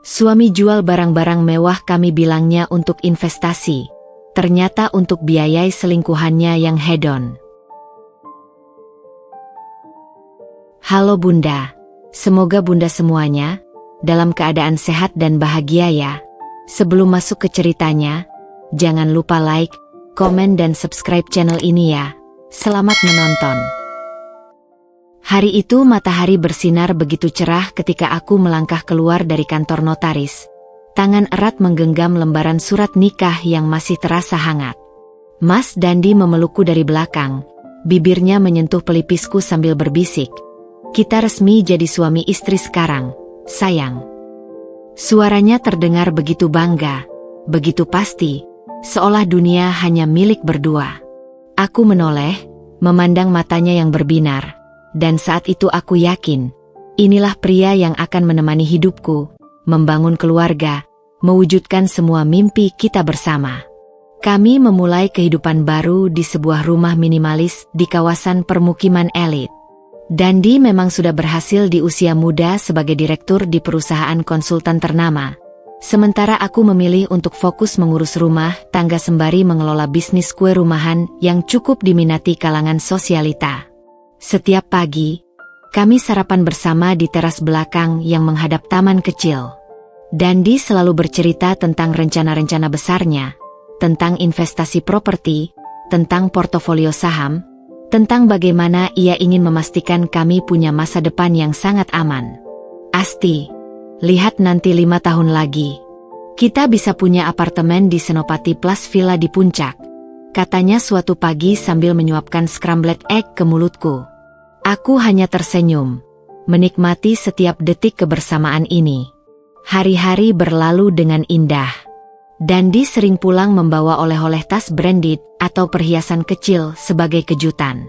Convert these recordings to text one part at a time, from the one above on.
Suami jual barang-barang mewah, kami bilangnya untuk investasi. Ternyata untuk biayai selingkuhannya yang hedon. Halo Bunda, semoga Bunda semuanya dalam keadaan sehat dan bahagia ya. Sebelum masuk ke ceritanya, jangan lupa like, komen dan subscribe channel ini ya. Selamat menonton. Hari itu matahari bersinar begitu cerah ketika aku melangkah keluar dari kantor notaris. Tangan erat menggenggam lembaran surat nikah yang masih terasa hangat. Mas Dandi memelukku dari belakang. Bibirnya menyentuh pelipisku sambil berbisik, "Kita resmi jadi suami istri sekarang, sayang." Suaranya terdengar begitu bangga, begitu pasti, seolah dunia hanya milik berdua. Aku menoleh, memandang matanya yang berbinar. Dan saat itu aku yakin, inilah pria yang akan menemani hidupku, membangun keluarga, mewujudkan semua mimpi kita bersama. Kami memulai kehidupan baru di sebuah rumah minimalis di kawasan permukiman elit. Dandi memang sudah berhasil di usia muda sebagai direktur di perusahaan konsultan ternama. Sementara aku memilih untuk fokus mengurus rumah tangga sembari mengelola bisnis kue rumahan yang cukup diminati kalangan sosialita. Setiap pagi, kami sarapan bersama di teras belakang yang menghadap taman kecil. Dandi selalu bercerita tentang rencana-rencana besarnya, tentang investasi properti, tentang portofolio saham, tentang bagaimana ia ingin memastikan kami punya masa depan yang sangat aman. "Asti, lihat nanti 5 tahun lagi, kita bisa punya apartemen di Senopati Plus Villa di Puncak," katanya suatu pagi sambil menyuapkan scrambled egg ke mulutku. Aku hanya tersenyum, menikmati setiap detik kebersamaan ini. Hari-hari berlalu dengan indah. Dandi sering pulang membawa oleh-oleh tas branded atau perhiasan kecil sebagai kejutan.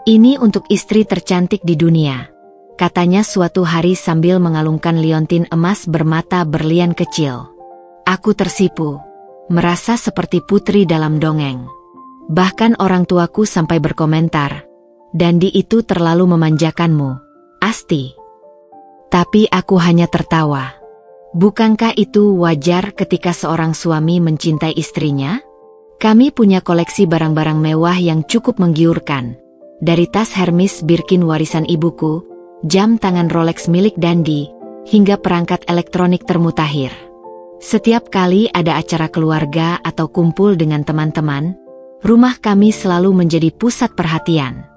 "Ini untuk istri tercantik di dunia," katanya suatu hari sambil mengalungkan liontin emas bermata berlian kecil. Aku tersipu, merasa seperti putri dalam dongeng. Bahkan orang tuaku sampai berkomentar, "Dandi itu terlalu memanjakanmu, Asti." Tapi aku hanya tertawa. Bukankah itu wajar ketika seorang suami mencintai istrinya? Kami punya koleksi barang-barang mewah yang cukup menggiurkan. Dari tas Hermes Birkin warisan ibuku, jam tangan Rolex milik Dandi, hingga perangkat elektronik termutakhir. Setiap kali ada acara keluarga atau kumpul dengan teman-teman, rumah kami selalu menjadi pusat perhatian.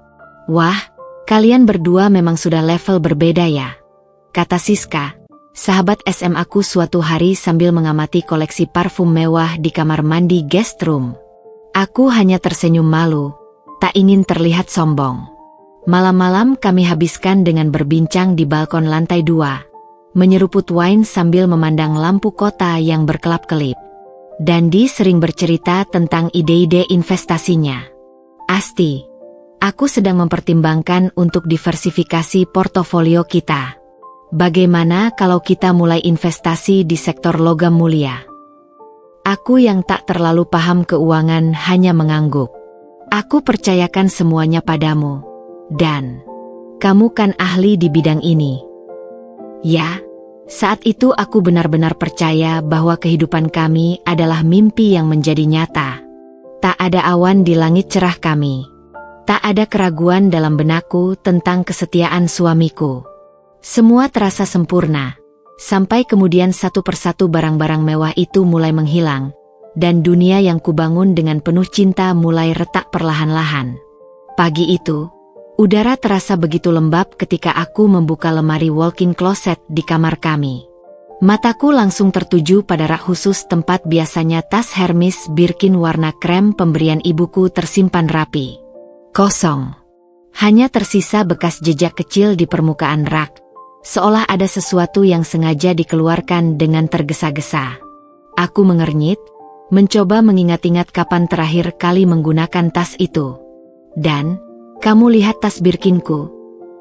"Wah, kalian berdua memang sudah level berbeda ya," kata Siska, sahabat SMA-ku suatu hari sambil mengamati koleksi parfum mewah di kamar mandi guest room. Aku hanya tersenyum malu, tak ingin terlihat sombong. Malam-malam kami habiskan dengan berbincang di balkon lantai 2, menyeruput wine sambil memandang lampu kota yang berkelap-kelip. Dandi sering bercerita tentang ide-ide investasinya. "Asti, aku sedang mempertimbangkan untuk diversifikasi portofolio kita. Bagaimana kalau kita mulai investasi di sektor logam mulia?" Aku yang tak terlalu paham keuangan hanya mengangguk. "Aku percayakan semuanya padamu. Dan kamu kan ahli di bidang ini." Ya, saat itu aku benar-benar percaya bahwa kehidupan kami adalah mimpi yang menjadi nyata. Tak ada awan di langit cerah kami. Tak ada keraguan dalam benakku tentang kesetiaan suamiku. Semua terasa sempurna, sampai kemudian satu persatu barang-barang mewah itu mulai menghilang, dan dunia yang kubangun dengan penuh cinta mulai retak perlahan-lahan. Pagi itu, udara terasa begitu lembab ketika aku membuka lemari walk-in closet di kamar kami. Mataku langsung tertuju pada rak khusus tempat biasanya tas Hermes Birkin warna krem pemberian ibuku tersimpan rapi. Kosong. Hanya tersisa bekas jejak kecil di permukaan rak, seolah ada sesuatu yang sengaja dikeluarkan dengan tergesa-gesa. Aku mengernyit, mencoba mengingat-ingat kapan terakhir kali menggunakan tas itu. "Dan, kamu lihat tas Birkinku?"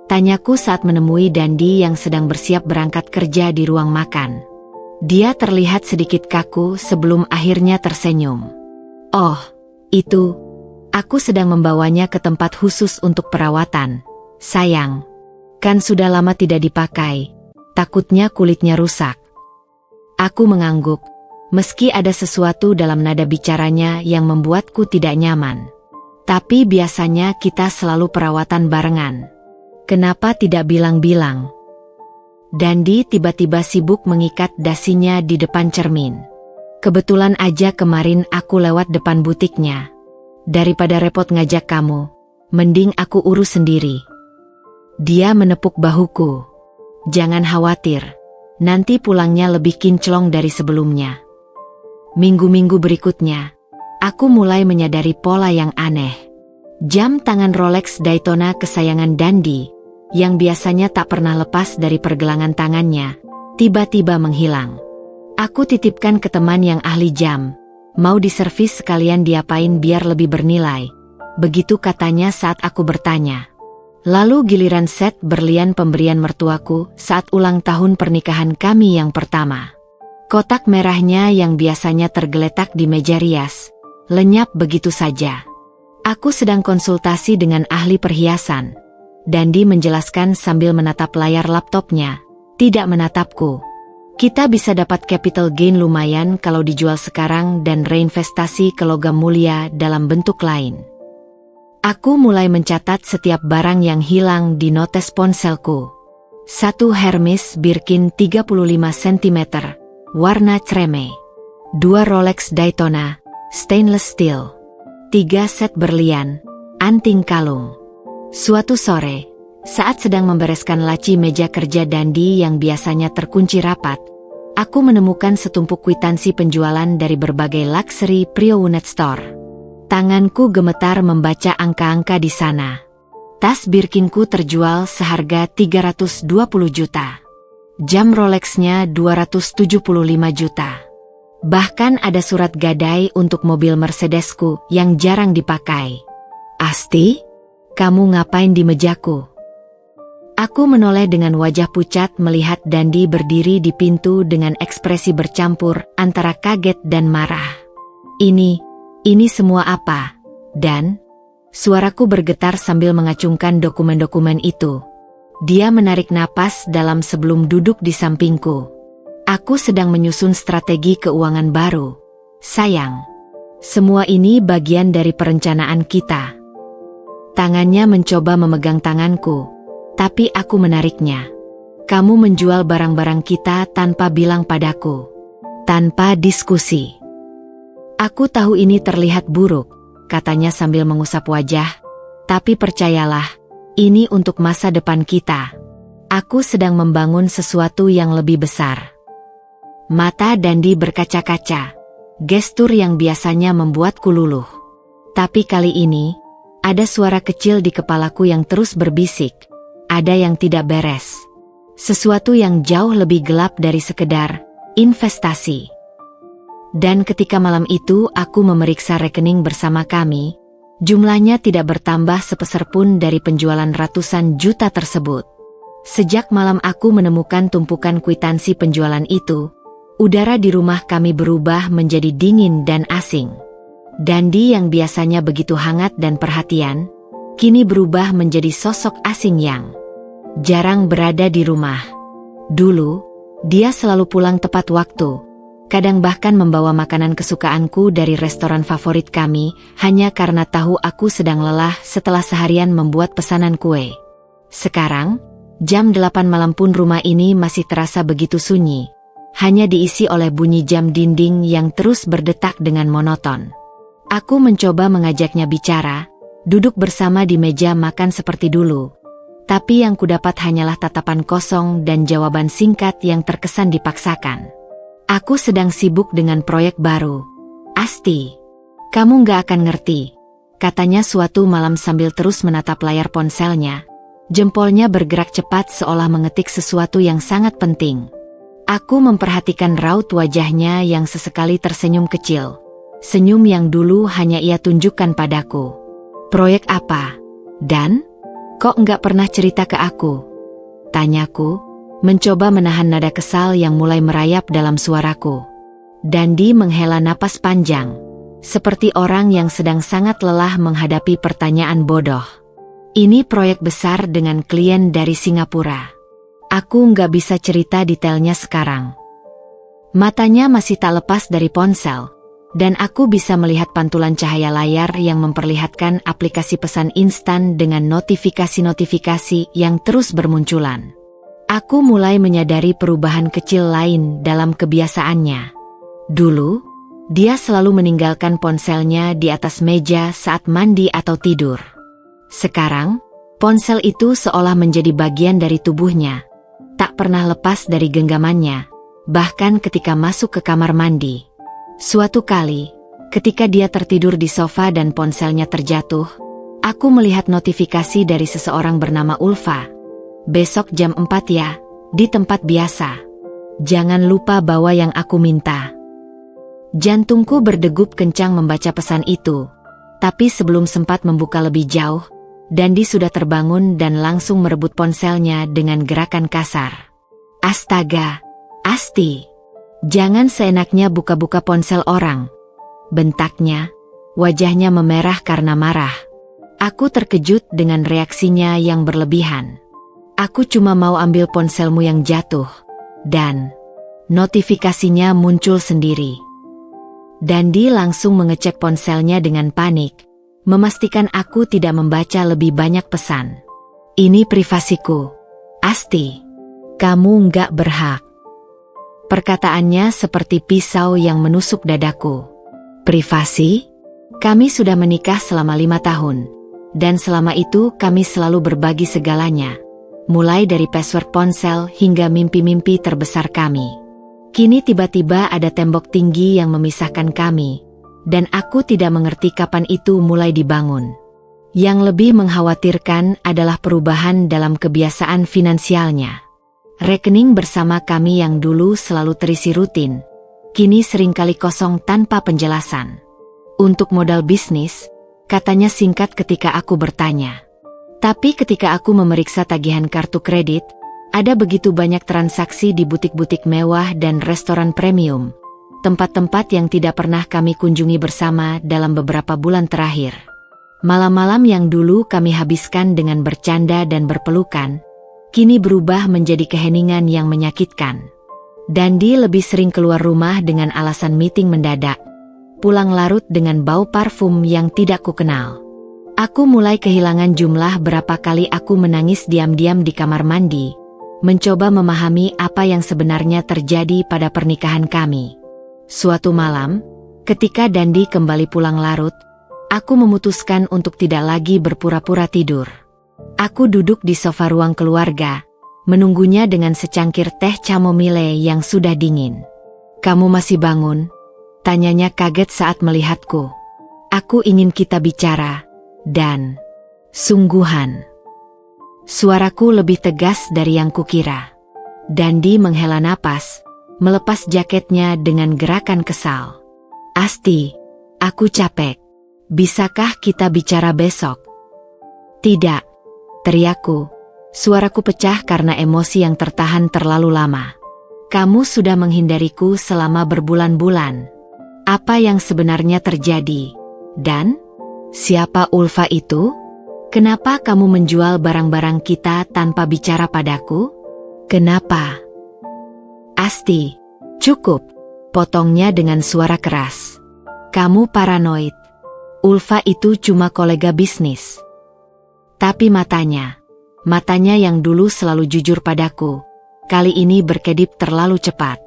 tanyaku saat menemui Dandi yang sedang bersiap berangkat kerja di ruang makan. Dia terlihat sedikit kaku sebelum akhirnya tersenyum. "Oh, itu... Aku sedang membawanya ke tempat khusus untuk perawatan, sayang. Kan sudah lama tidak dipakai, takutnya kulitnya rusak." Aku mengangguk, meski ada sesuatu dalam nada bicaranya yang membuatku tidak nyaman. Tapi biasanya kita selalu perawatan barengan. Kenapa tidak bilang-bilang? Dandi tiba-tiba sibuk mengikat dasinya di depan cermin. Kebetulan aja kemarin aku lewat depan butiknya. Daripada repot ngajak kamu, mending aku urus sendiri. Dia menepuk bahuku. Jangan khawatir, nanti pulangnya lebih kinclong dari sebelumnya. Minggu-minggu berikutnya, aku mulai menyadari pola yang aneh. Jam tangan Rolex Daytona kesayangan Dandi, yang biasanya tak pernah lepas dari pergelangan tangannya, tiba-tiba menghilang. Aku titipkan ke teman yang ahli jam, mau diservis sekalian diapain biar lebih bernilai. Begitu katanya saat aku bertanya. Lalu giliran set berlian pemberian mertuaku saat ulang tahun pernikahan kami yang pertama. Kotak merahnya yang biasanya tergeletak di meja rias, lenyap begitu saja. Aku sedang konsultasi dengan ahli perhiasan. Dandi menjelaskan sambil menatap layar laptopnya, tidak menatapku. Kita bisa dapat capital gain lumayan kalau dijual sekarang dan reinvestasi ke logam mulia dalam bentuk lain. Aku mulai mencatat setiap barang yang hilang di notes ponselku. 1 Hermes Birkin 35 cm, warna creme. 2 Rolex Daytona, stainless steel. 3 set berlian, anting kalung. Suatu sore, saat sedang membereskan laci meja kerja Dandi yang biasanya terkunci rapat, aku menemukan setumpuk kwitansi penjualan dari berbagai luxury pre-owned store. Tanganku gemetar membaca angka-angka di sana. Tas Birkinku terjual seharga 320 juta. Jam Rolexnya 275 juta. Bahkan ada surat gadai untuk mobil Mercedesku yang jarang dipakai. Asti, kamu ngapain di mejaku? Aku menoleh dengan wajah pucat melihat Dandi berdiri di pintu dengan ekspresi bercampur antara kaget dan marah. Ini semua apa? Dan? Suaraku bergetar sambil mengacungkan dokumen-dokumen itu. Dia menarik napas dalam sebelum duduk di sampingku. Aku sedang menyusun strategi keuangan baru. Sayang, semua ini bagian dari perencanaan kita. Tangannya mencoba memegang tanganku, tapi aku menariknya. Kamu menjual barang-barang kita tanpa bilang padaku. Tanpa diskusi. Aku tahu ini terlihat buruk, katanya sambil mengusap wajah. Tapi percayalah, ini untuk masa depan kita. Aku sedang membangun sesuatu yang lebih besar. Mata Dandi berkaca-kaca. Gestur yang biasanya membuatku luluh. Tapi kali ini, ada suara kecil di kepalaku yang terus berbisik. Ada yang tidak beres. Sesuatu yang jauh lebih gelap dari sekedar investasi. Dan ketika malam itu aku memeriksa rekening bersama kami, jumlahnya tidak bertambah sepeser pun dari penjualan ratusan juta tersebut. Sejak malam aku menemukan tumpukan kwitansi penjualan itu, udara di rumah kami berubah menjadi dingin dan asing. Dandi yang biasanya begitu hangat dan perhatian, kini berubah menjadi sosok asing yang jarang berada di rumah. Dulu, dia selalu pulang tepat waktu. Kadang bahkan membawa makanan kesukaanku dari restoran favorit kami, hanya karena tahu aku sedang lelah setelah seharian membuat pesanan kue. Sekarang, jam 8 malam pun rumah ini masih terasa begitu sunyi. Hanya diisi oleh bunyi jam dinding yang terus berdetak dengan monoton. Aku mencoba mengajaknya bicara, duduk bersama di meja makan seperti dulu. Tapi yang kudapat hanyalah tatapan kosong dan jawaban singkat yang terkesan dipaksakan. Aku sedang sibuk dengan proyek baru. Asti, kamu gak akan ngerti, katanya suatu malam sambil terus menatap layar ponselnya. Jempolnya bergerak cepat seolah mengetik sesuatu yang sangat penting. Aku memperhatikan raut wajahnya yang sesekali tersenyum kecil. Senyum yang dulu hanya ia tunjukkan padaku. Proyek apa? Dan? Kok nggak pernah cerita ke aku? Tanyaku, mencoba menahan nada kesal yang mulai merayap dalam suaraku. Dandi menghela napas panjang, seperti orang yang sedang sangat lelah menghadapi pertanyaan bodoh. Ini proyek besar dengan klien dari Singapura. Aku nggak bisa cerita detailnya sekarang. Matanya masih tak lepas dari ponsel, dan aku bisa melihat pantulan cahaya layar yang memperlihatkan aplikasi pesan instan dengan notifikasi-notifikasi yang terus bermunculan. Aku mulai menyadari perubahan kecil lain dalam kebiasaannya. Dulu, dia selalu meninggalkan ponselnya di atas meja saat mandi atau tidur. Sekarang, ponsel itu seolah menjadi bagian dari tubuhnya, tak pernah lepas dari genggamannya, bahkan ketika masuk ke kamar mandi. Suatu kali, ketika dia tertidur di sofa dan ponselnya terjatuh, aku melihat notifikasi dari seseorang bernama Ulfa. "Besok jam 4 ya, di tempat biasa. Jangan lupa bawa yang aku minta." Jantungku berdegup kencang membaca pesan itu, tapi sebelum sempat membuka lebih jauh, Dandi sudah terbangun dan langsung merebut ponselnya dengan gerakan kasar. "Astaga, Asti, jangan seenaknya buka-buka ponsel orang," bentaknya, wajahnya memerah karena marah. Aku terkejut dengan reaksinya yang berlebihan. "Aku cuma mau ambil ponselmu yang jatuh." Dan notifikasinya muncul sendiri. Dandi langsung mengecek ponselnya dengan panik, memastikan aku tidak membaca lebih banyak pesan. "Ini privasiku, Asti. Kamu nggak berhak." Perkataannya seperti pisau yang menusuk dadaku. "Privasi? Kami sudah menikah selama 5 tahun, dan selama itu kami selalu berbagi segalanya. Mulai dari password ponsel hingga mimpi-mimpi terbesar kami. Kini tiba-tiba ada tembok tinggi yang memisahkan kami, dan aku tidak mengerti kapan itu mulai dibangun. Yang lebih mengkhawatirkan adalah perubahan dalam kebiasaan finansialnya. Rekening bersama kami yang dulu selalu terisi rutin, kini seringkali kosong tanpa penjelasan. Untuk modal bisnis, katanya singkat ketika aku bertanya. Tapi ketika aku memeriksa tagihan kartu kredit, ada begitu banyak transaksi di butik-butik mewah dan restoran premium, tempat-tempat yang tidak pernah kami kunjungi bersama dalam beberapa bulan terakhir. Malam-malam yang dulu kami habiskan dengan bercanda dan berpelukan, kini berubah menjadi keheningan yang menyakitkan. Dandi lebih sering keluar rumah dengan alasan meeting mendadak, pulang larut dengan bau parfum yang tidak kukenal. Aku mulai kehilangan jumlah berapa kali aku menangis diam-diam di kamar mandi, mencoba memahami apa yang sebenarnya terjadi pada pernikahan kami. Suatu malam, ketika Dandi kembali pulang larut, aku memutuskan untuk tidak lagi berpura-pura tidur. Aku duduk di sofa ruang keluarga, menunggunya dengan secangkir teh chamomile yang sudah dingin. "Kamu masih bangun?" tanyanya kaget saat melihatku. "Aku ingin kita bicara, dan sungguhan." Suaraku lebih tegas dari yang kukira. Dandi menghela napas, melepas jaketnya dengan gerakan kesal. "Asti, aku capek. Bisakah kita bicara besok?" "Tidak," teriakku. Suaraku pecah karena emosi yang tertahan terlalu lama. "Kamu sudah menghindariku selama berbulan-bulan. Apa yang sebenarnya terjadi? Dan siapa Ulfa itu? Kenapa kamu menjual barang-barang kita tanpa bicara padaku? Kenapa?" "Asti, cukup," potongnya dengan suara keras. "Kamu paranoid. Ulfa itu cuma kolega bisnis." Tapi matanya yang dulu selalu jujur padaku, kali ini berkedip terlalu cepat.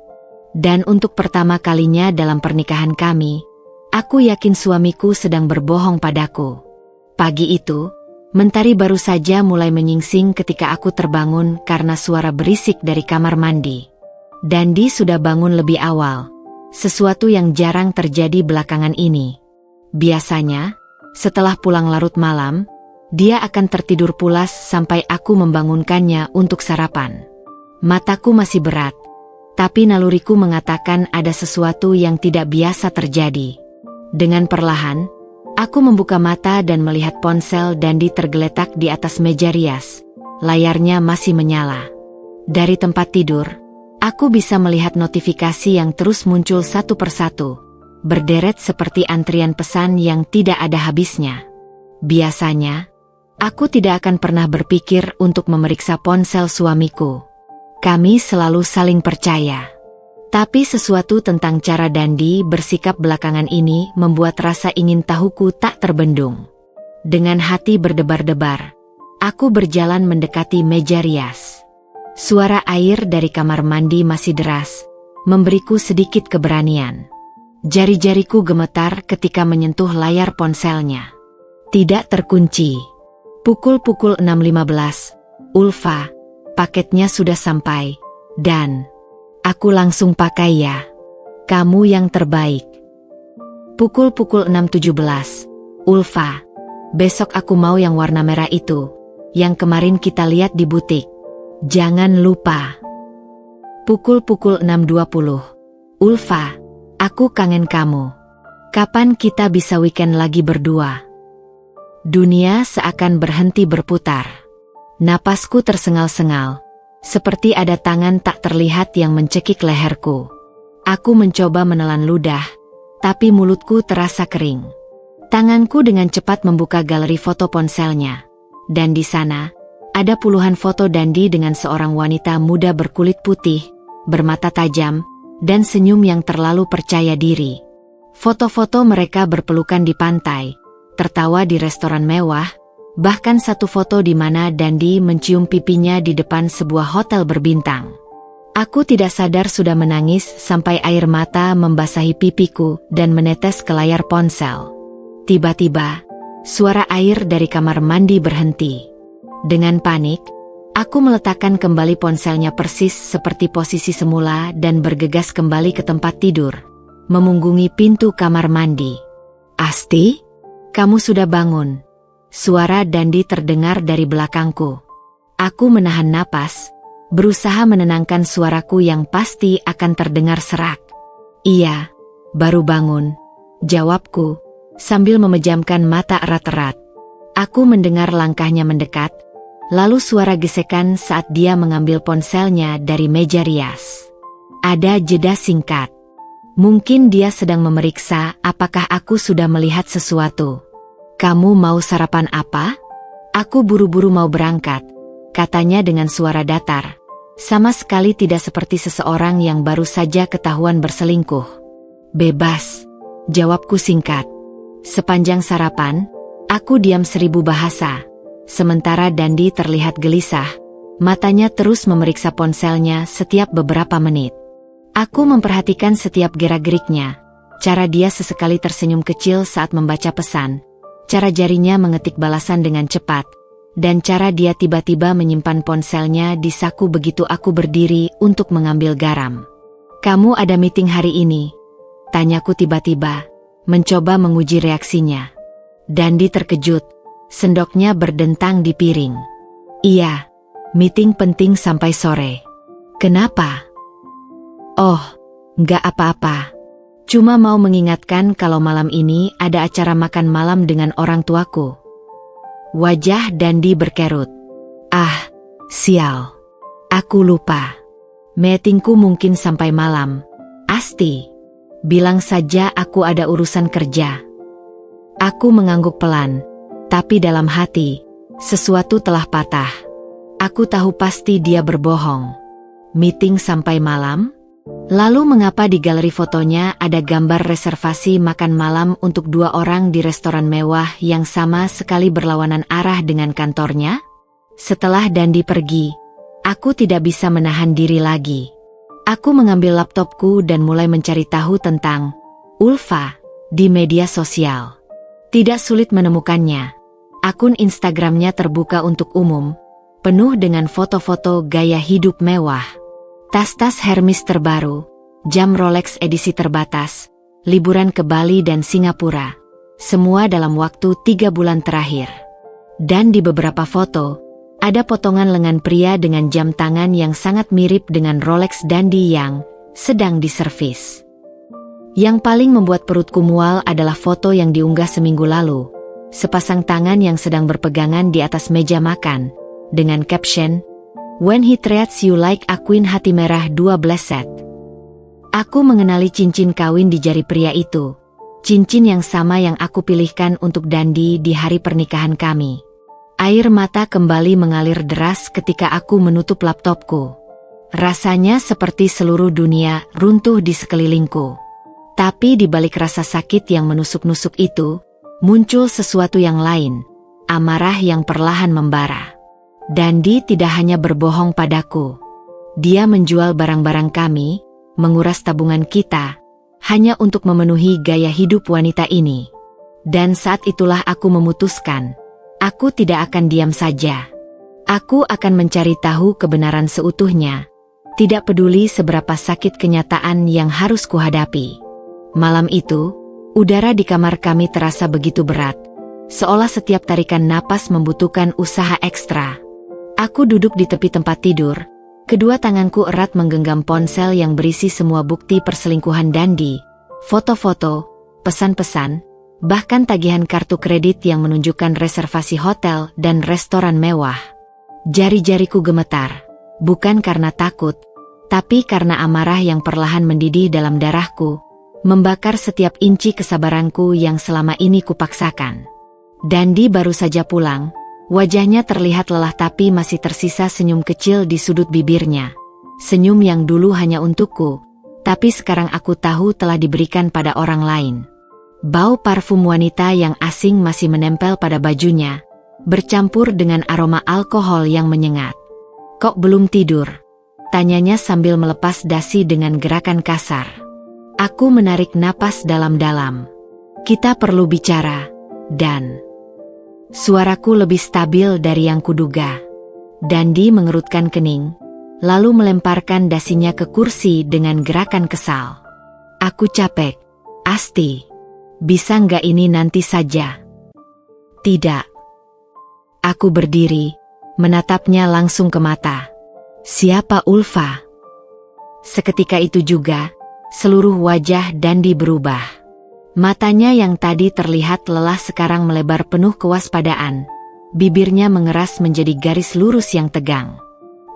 Dan untuk pertama kalinya dalam pernikahan kami, aku yakin suamiku sedang berbohong padaku. Pagi itu, mentari baru saja mulai menyingsing ketika aku terbangun karena suara berisik dari kamar mandi. Dandi sudah bangun lebih awal, sesuatu yang jarang terjadi belakangan ini. Biasanya, setelah pulang larut malam, dia akan tertidur pulas sampai aku membangunkannya untuk sarapan. Mataku masih berat, tapi naluriku mengatakan ada sesuatu yang tidak biasa terjadi. Dengan perlahan, aku membuka mata dan melihat ponsel Dandi tergeletak di atas meja rias. Layarnya masih menyala. Dari tempat tidur, aku bisa melihat notifikasi yang terus muncul satu persatu, berderet seperti antrian pesan yang tidak ada habisnya. Biasanya, aku tidak akan pernah berpikir untuk memeriksa ponsel suamiku. Kami selalu saling percaya. Tapi sesuatu tentang cara Dandi bersikap belakangan ini membuat rasa ingin tahuku tak terbendung. Dengan hati berdebar-debar, aku berjalan mendekati meja rias. Suara air dari kamar mandi masih deras, memberiku sedikit keberanian. Jari-jariku gemetar ketika menyentuh layar ponselnya. Tidak terkunci. Pukul 6.15, Ulfa, paketnya sudah sampai, dan aku langsung pakai ya. Kamu yang terbaik. Pukul 6.17, Ulfa, besok aku mau yang warna merah itu, yang kemarin kita lihat di butik. Jangan lupa. Pukul 6.20, Ulfa, aku kangen kamu. Kapan kita bisa weekend lagi berdua? Dunia seakan berhenti berputar. Napasku tersengal-sengal, seperti ada tangan tak terlihat yang mencekik leherku. Aku mencoba menelan ludah, tapi mulutku terasa kering. Tanganku dengan cepat membuka galeri foto ponselnya, dan di sana ada puluhan foto Dandi dengan seorang wanita muda berkulit putih, bermata tajam, dan senyum yang terlalu percaya diri. Foto-foto mereka berpelukan di pantai, tertawa di restoran mewah, bahkan satu foto di mana Dandi mencium pipinya di depan sebuah hotel berbintang. Aku tidak sadar sudah menangis sampai air mata membasahi pipiku dan menetes ke layar ponsel. Tiba-tiba, suara air dari kamar mandi berhenti. Dengan panik, aku meletakkan kembali ponselnya persis seperti posisi semula dan bergegas kembali ke tempat tidur, memunggungi pintu kamar mandi. Asti? Kamu sudah bangun. Suara Dandi terdengar dari belakangku. Aku menahan napas, berusaha menenangkan suaraku yang pasti akan terdengar serak. Iya, baru bangun, jawabku, sambil memejamkan mata erat-erat. Aku mendengar langkahnya mendekat, lalu suara gesekan saat dia mengambil ponselnya dari meja rias. Ada jeda singkat. Mungkin dia sedang memeriksa apakah aku sudah melihat sesuatu. Kamu mau sarapan apa? Aku buru-buru mau berangkat, katanya dengan suara datar. Sama sekali tidak seperti seseorang yang baru saja ketahuan berselingkuh. Bebas, jawabku singkat. Sepanjang sarapan, aku diam 1000 bahasa. Sementara Dandi terlihat gelisah, matanya terus memeriksa ponselnya setiap beberapa menit. Aku memperhatikan setiap gerak-geriknya, cara dia sesekali tersenyum kecil saat membaca pesan, cara jarinya mengetik balasan dengan cepat, dan cara dia tiba-tiba menyimpan ponselnya di saku begitu aku berdiri untuk mengambil garam. Kamu ada meeting hari ini? Tanyaku tiba-tiba, mencoba menguji reaksinya. Dandi terkejut, sendoknya berdentang di piring. Iya, meeting penting sampai sore. Kenapa? Oh, nggak apa-apa. Cuma mau mengingatkan kalau malam ini ada acara makan malam dengan orang tuaku. Wajah Dandi berkerut. Ah, sial. Aku lupa. Meetingku mungkin sampai malam. Asti, bilang saja aku ada urusan kerja. Aku mengangguk pelan, tapi dalam hati, sesuatu telah patah. Aku tahu pasti dia berbohong. Meeting sampai malam? Lalu mengapa di galeri fotonya ada gambar reservasi makan malam untuk 2 orang di restoran mewah yang sama sekali berlawanan arah dengan kantornya? Setelah Dandi pergi, aku tidak bisa menahan diri lagi. Aku mengambil laptopku dan mulai mencari tahu tentang Ulfa di media sosial. Tidak sulit menemukannya. Akun Instagramnya terbuka untuk umum, penuh dengan foto-foto gaya hidup mewah. Tas-tas Hermes terbaru, jam Rolex edisi terbatas, liburan ke Bali dan Singapura. Semua dalam waktu 3 bulan terakhir. Dan di beberapa foto, ada potongan lengan pria dengan jam tangan yang sangat mirip dengan Rolex Dandi yang sedang diservis. Yang paling membuat perutku mual adalah foto yang diunggah seminggu lalu. Sepasang tangan yang sedang berpegangan di atas meja makan, dengan caption, When he treats you like a queen, hati merah 12 set. Aku mengenali cincin kawin di jari pria itu. Cincin yang sama yang aku pilihkan untuk Dandi di hari pernikahan kami. Air mata kembali mengalir deras ketika aku menutup laptopku. Rasanya seperti seluruh dunia runtuh di sekelilingku. Tapi di balik rasa sakit yang menusuk-nusuk itu, muncul sesuatu yang lain, amarah yang perlahan membara. Dandi tidak hanya berbohong padaku. Dia menjual barang-barang kami, menguras tabungan kita, hanya untuk memenuhi gaya hidup wanita ini. Dan saat itulah aku memutuskan, aku tidak akan diam saja. Aku akan mencari tahu kebenaran seutuhnya, tidak peduli seberapa sakit kenyataan yang harus kuhadapi. Malam itu, udara di kamar kami terasa begitu berat, seolah setiap tarikan napas membutuhkan usaha ekstra. Aku duduk di tepi tempat tidur, kedua tanganku erat menggenggam ponsel yang berisi semua bukti perselingkuhan Dandi, foto-foto, pesan-pesan, bahkan tagihan kartu kredit yang menunjukkan reservasi hotel dan restoran mewah. Jari-jariku gemetar, bukan karena takut, tapi karena amarah yang perlahan mendidih dalam darahku, membakar setiap inci kesabaranku yang selama ini kupaksakan. Dandi baru saja pulang. Wajahnya terlihat lelah tapi masih tersisa senyum kecil di sudut bibirnya. Senyum yang dulu hanya untukku, tapi sekarang aku tahu telah diberikan pada orang lain. Bau parfum wanita yang asing masih menempel pada bajunya, bercampur dengan aroma alkohol yang menyengat. "Kok belum tidur?" tanyanya sambil melepas dasi dengan gerakan kasar. Aku menarik napas dalam-dalam. "Kita perlu bicara, Dan." Suaraku lebih stabil dari yang kuduga. Dandi mengerutkan kening, lalu melemparkan dasinya ke kursi dengan gerakan kesal. "Aku capek, Asti. Bisa nggak ini nanti saja?" "Tidak." Aku berdiri, menatapnya langsung ke mata. "Siapa Ulfa?" Seketika itu juga, seluruh wajah Dandi berubah. Matanya yang tadi terlihat lelah sekarang melebar penuh kewaspadaan. Bibirnya mengeras menjadi garis lurus yang tegang.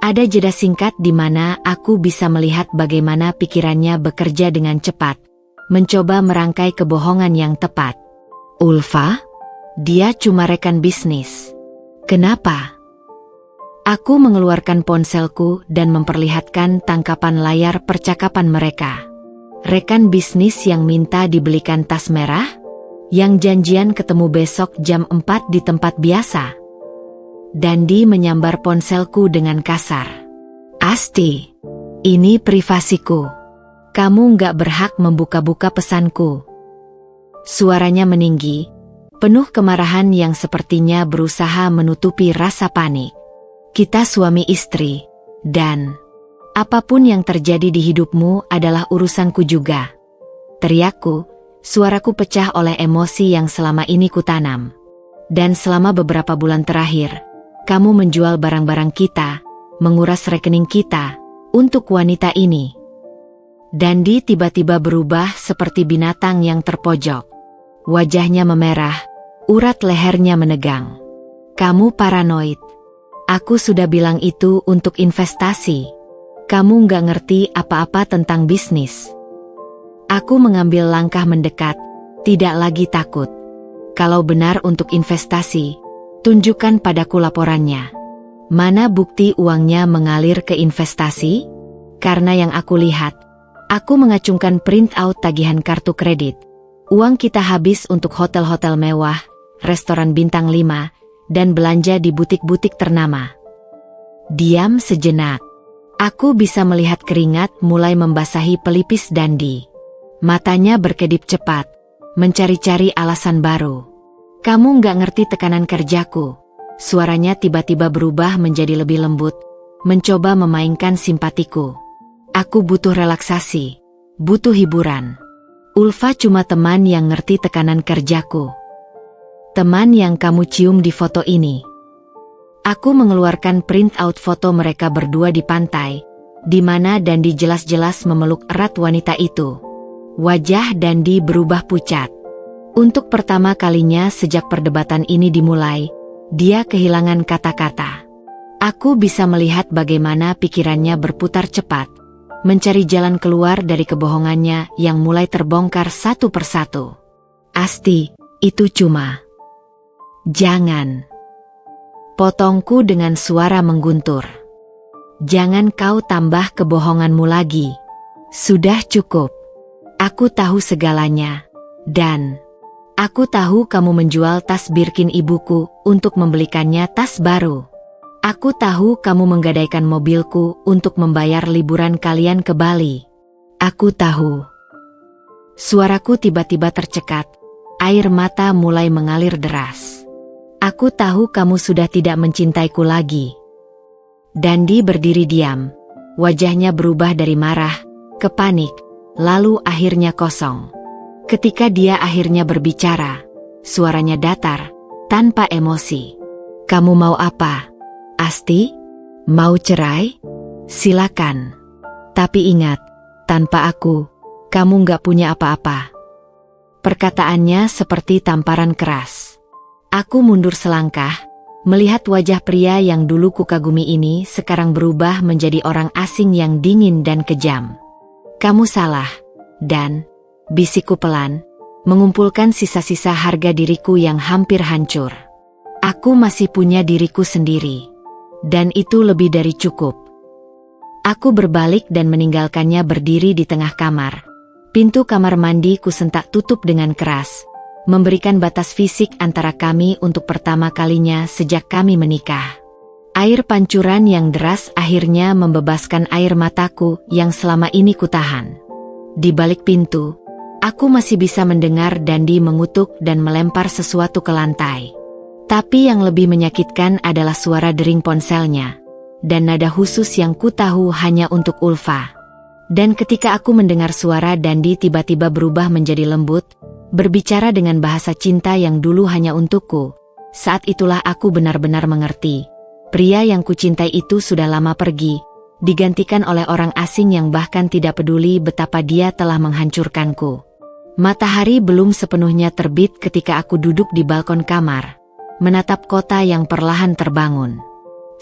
Ada jeda singkat di mana aku bisa melihat bagaimana pikirannya bekerja dengan cepat, mencoba merangkai kebohongan yang tepat. "Ulfa? Dia cuma rekan bisnis. Kenapa?" Aku mengeluarkan ponselku dan memperlihatkan tangkapan layar percakapan mereka. Rekan bisnis yang minta dibelikan tas merah? Yang janjian ketemu besok jam 4 di tempat biasa? Dandi menyambar ponselku dengan kasar. "Asti, ini privasiku. Kamu nggak berhak membuka-buka pesanku." Suaranya meninggi, penuh kemarahan yang sepertinya berusaha menutupi rasa panik. "Kita suami istri, Dan. Apapun yang terjadi di hidupmu adalah urusanku juga." Teriakku, suaraku pecah oleh emosi yang selama ini kutanam. "Dan selama beberapa bulan terakhir, kamu menjual barang-barang kita, menguras rekening kita, untuk wanita ini." Dandi tiba-tiba berubah seperti binatang yang terpojok. Wajahnya memerah, urat lehernya menegang. "Kamu paranoid. Aku sudah bilang itu untuk investasi. Kamu nggak ngerti apa-apa tentang bisnis." Aku mengambil langkah mendekat, tidak lagi takut. "Kalau benar untuk investasi, tunjukkan padaku laporannya. Mana bukti uangnya mengalir ke investasi?" Karena yang aku lihat, aku mengacungkan print out tagihan kartu kredit. Uang kita habis untuk hotel-hotel mewah, restoran bintang 5, dan belanja di butik-butik ternama. Diam sejenak. Aku bisa melihat keringat mulai membasahi pelipis Dandi. Matanya berkedip cepat, mencari-cari alasan baru. "Kamu nggak ngerti tekanan kerjaku." Suaranya tiba-tiba berubah menjadi lebih lembut, mencoba memainkan simpatiku. "Aku butuh relaksasi, butuh hiburan. Ulfa cuma teman yang ngerti tekanan kerjaku. Teman yang kamu cium di foto ini." Aku mengeluarkan print out foto mereka berdua di pantai, di mana Dandi jelas-jelas memeluk erat wanita itu. Wajah Dandi berubah pucat. Untuk pertama kalinya sejak perdebatan ini dimulai, dia kehilangan kata-kata. Aku bisa melihat bagaimana pikirannya berputar cepat, mencari jalan keluar dari kebohongannya yang mulai terbongkar satu persatu. "Asti, itu cuma..." "Jangan!" Potongku dengan suara mengguntur. Jangan kau tambah kebohonganmu lagi. Sudah cukup. Aku tahu segalanya. Dan aku tahu kamu menjual tas Birkin ibuku untuk membelikannya tas baru. Aku tahu kamu menggadaikan mobilku untuk membayar liburan kalian ke Bali. Aku tahu. Suaraku tiba-tiba tercekat. Air mata mulai mengalir deras. Aku tahu kamu sudah tidak mencintaiku lagi. Dandi berdiri diam. Wajahnya berubah dari marah ke panik, lalu akhirnya kosong. Ketika dia akhirnya berbicara, suaranya datar, tanpa emosi. Kamu mau apa, Asti? Mau cerai? Silakan. Tapi ingat, tanpa aku, kamu nggak punya apa-apa. Perkataannya seperti tamparan keras. Aku mundur selangkah, melihat wajah pria yang dulu kukagumi ini sekarang berubah menjadi orang asing yang dingin dan kejam. Kamu salah, dan, bisikku pelan, mengumpulkan sisa-sisa harga diriku yang hampir hancur. Aku masih punya diriku sendiri. Dan itu lebih dari cukup. Aku berbalik dan meninggalkannya berdiri di tengah kamar. Pintu kamar mandi kusentak tutup dengan keras, memberikan batas fisik antara kami untuk pertama kalinya sejak kami menikah. Air pancuran yang deras akhirnya membebaskan air mataku yang selama ini kutahan. Di balik pintu, aku masih bisa mendengar Dandi mengutuk dan melempar sesuatu ke lantai. Tapi yang lebih menyakitkan adalah suara dering ponselnya, dan nada khusus yang kutahu hanya untuk Ulfa. Dan ketika aku mendengar suara Dandi tiba-tiba berubah menjadi lembut, berbicara dengan bahasa cinta yang dulu hanya untukku, saat itulah aku benar-benar mengerti. Pria yang kucintai itu sudah lama pergi, digantikan oleh orang asing yang bahkan tidak peduli betapa dia telah menghancurkanku. Matahari belum sepenuhnya terbit ketika aku duduk di balkon kamar, menatap kota yang perlahan terbangun.